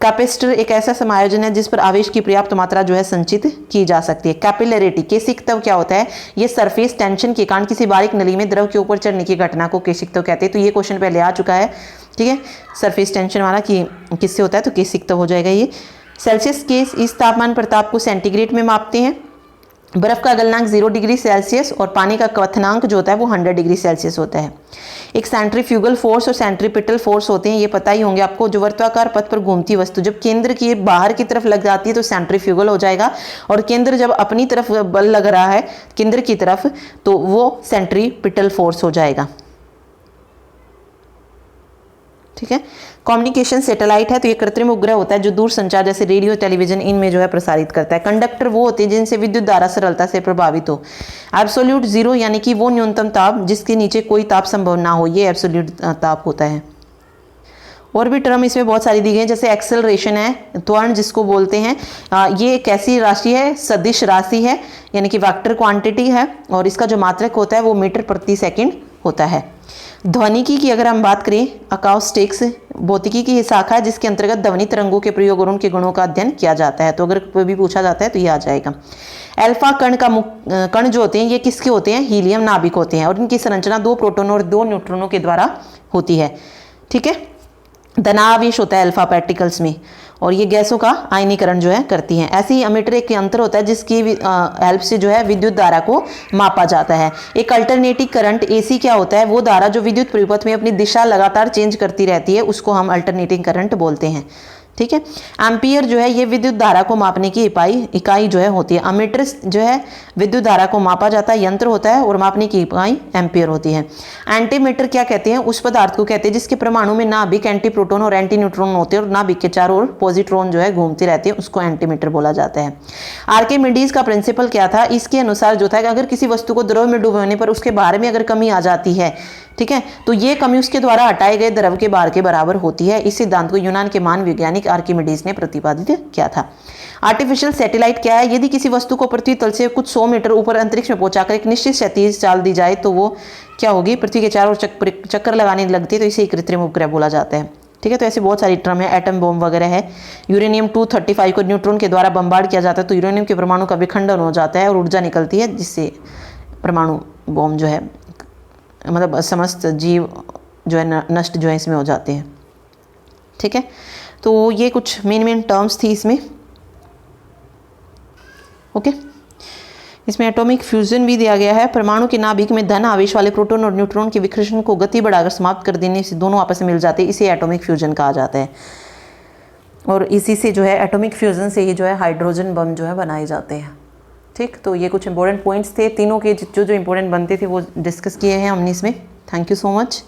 कैपेसिटर एक ऐसा समायोजन है जिस पर आवेश की पर्याप्त मात्रा जो है संचित की जा सकती है। कैपिलरिटी, केशिकत्व क्या होता है? ये सरफेस टेंशन के कारण किसी बारीक नली में द्रव के ऊपर चढ़ने की घटना को केशिकत्व कहते हैं। तो ये क्वेश्चन पहले आ चुका है। ठीक है, सरफेस टेंशन वाला कि किससे होता है, तो केशिकत्व हो जाएगा ये। सेल्सियस के इस तापमान पर ताप को सेंटीग्रेड में मापते हैं। बर्फ का गलनांक 0 डिग्री सेल्सियस और पानी का क्वथनांक जो होता है वो 100 डिग्री सेल्सियस होता है। एक सेंट्रीफ्यूगल फोर्स और सेंट्रीपिटल फोर्स होते हैं, ये पता ही होंगे आपको। जो वर्तुलाकार पथ पर घूमती वस्तु जब केंद्र की बाहर की तरफ लग जाती है तो सेंट्रीफ्यूगल हो जाएगा, और केंद्र जब अपनी तरफ बल लग रहा है केंद्र की तरफ तो वो सेंट्रीपिटल फोर्स हो जाएगा। ठीक है, कम्युनिकेशन सैटेलाइट है तो ये कृत्रिम उपग्रह होता है जो दूर संचार जैसे रेडियो, टेलीविजन इनमें जो है प्रसारित करता है। कंडक्टर वो होते हैं जिनसे विद्युत धारा सरलता से प्रभावित हो। एब्सोल्यूट जीरो यानी कि वो न्यूनतम ताप जिसके नीचे कोई ताप संभव ना हो, ये एब्सोल्यूट ताप होता है। और भी टर्म इसमें बहुत सारी दी गई हैं, जैसे एक्सेलरेशन है, त्वरण जिसको बोलते हैं, ये एक ऐसी राशि है, सदिश राशि है यानी कि वेक्टर क्वांटिटी है, और इसका जो मात्रक होता है वो मीटर प्रति सेकंड होता है। ध्वनिकी की अगर हम बात करें, अकाउस्टिक्स भौतिकी की शाखा है जिसके अंतर्गत ध्वनि तरंगों के प्रयोग और उनके गुणों का अध्ययन किया जाता है। तो अगर कोई भी पूछा जाता है तो ये आ जाएगा। अल्फा कण जो होते हैं ये किसके होते हैं? हीलियम नाभिक होते हैं, और इनकी संरचना 2 प्रोटोनों और 2 न्यूट्रॉनों के द्वारा होती है। ठीक है, धनावेश होता है अल्फा पार्टिकल्स में, और ये गैसों का आयनीकरण जो है करती हैं। ऐसे ही अमीटर एक यंत्र होता है जिसकी हेल्प से जो है विद्युत धारा को मापा जाता है। एक अल्टरनेटिंग करंट एसी क्या होता है? वो धारा जो विद्युत परिपथ में अपनी दिशा लगातार चेंज करती रहती है उसको हम अल्टरनेटिंग करंट बोलते हैं। ठीक है, एम्पियर जो है ये विद्युत धारा को मापने की इकाई जो है होती है। अमीटर जो है विद्युत धारा को मापा जाता है यंत्र होता है, और मापने की इकाई एम्पियर होती है। एंटीमीटर क्या कहते हैं? उस पदार्थ को कहते हैं जिसके परमाणु में नाभिक, एंटी प्रोटॉन और एंटी न्यूट्रॉन होते हैं, और नाभिक के चारों ओर पॉजिट्रॉन जो है घूमते रहते हैं, उसको एंटीमीटर बोला जाता है। आर्किमिडीज का प्रिंसिपल क्या था? इसके अनुसार जो था कि अगर किसी वस्तु को द्रव में डुबोने पर उसके बाहर में अगर कमी आ जाती है, ठीक है, तो ये कमी उसके द्वारा हटाए गए द्रव के भार के बराबर होती है। इस सिद्धांत को यूनान के महान वैज्ञानिक आर्किमिडीज ने प्रतिपादित किया था। आर्टिफिशियल सैटेलाइट क्या है? यदि किसी वस्तु को पृथ्वी तल से कुछ 100 मीटर ऊपर अंतरिक्ष में पहुंचाकर एक निश्चित क्षैतिज चाल दी जाए तो वो क्या होगी? पृथ्वी के चारों ओर चक्कर लगाने लगती है, तो इसे कृत्रिम उपग्रह बोला जाता है। ठीक है, तो ऐसे बहुत सारी टर्म है। एटम बॉम्ब वगैरह है। यूरेनियम 235 को न्यूट्रॉन के द्वारा बम्बार्ड किया जाता है तो यूरेनियम के परमाणु का विखंडन हो जाता है और ऊर्जा निकलती है जिससे परमाणु बॉम्ब जो है, मतलब समस्त जीव जो है नष्ट जो है इसमें हो जाते हैं। ठीक है, तो ये कुछ मेन टर्म्स थी इसमें। ओके, इसमें एटॉमिक फ्यूजन भी दिया गया है। परमाणु के नाभिक में धन आवेश वाले प्रोटॉन और न्यूट्रॉन के विकर्षण को गति बढ़ाकर समाप्त कर देने से दोनों आपस में मिल जाते हैं, इसे एटॉमिक फ्यूजन कहा जाता है। और इसी से जो है एटॉमिक फ्यूजन से ही जो है हाइड्रोजन बम जो है बनाए जाते हैं। ठीक, तो ये कुछ इंपॉर्टेंट पॉइंट्स थे, तीनों के जो इंपॉर्टेंट बनते थे वो डिस्कस किए हैं हमने इसमें। Thank you so much.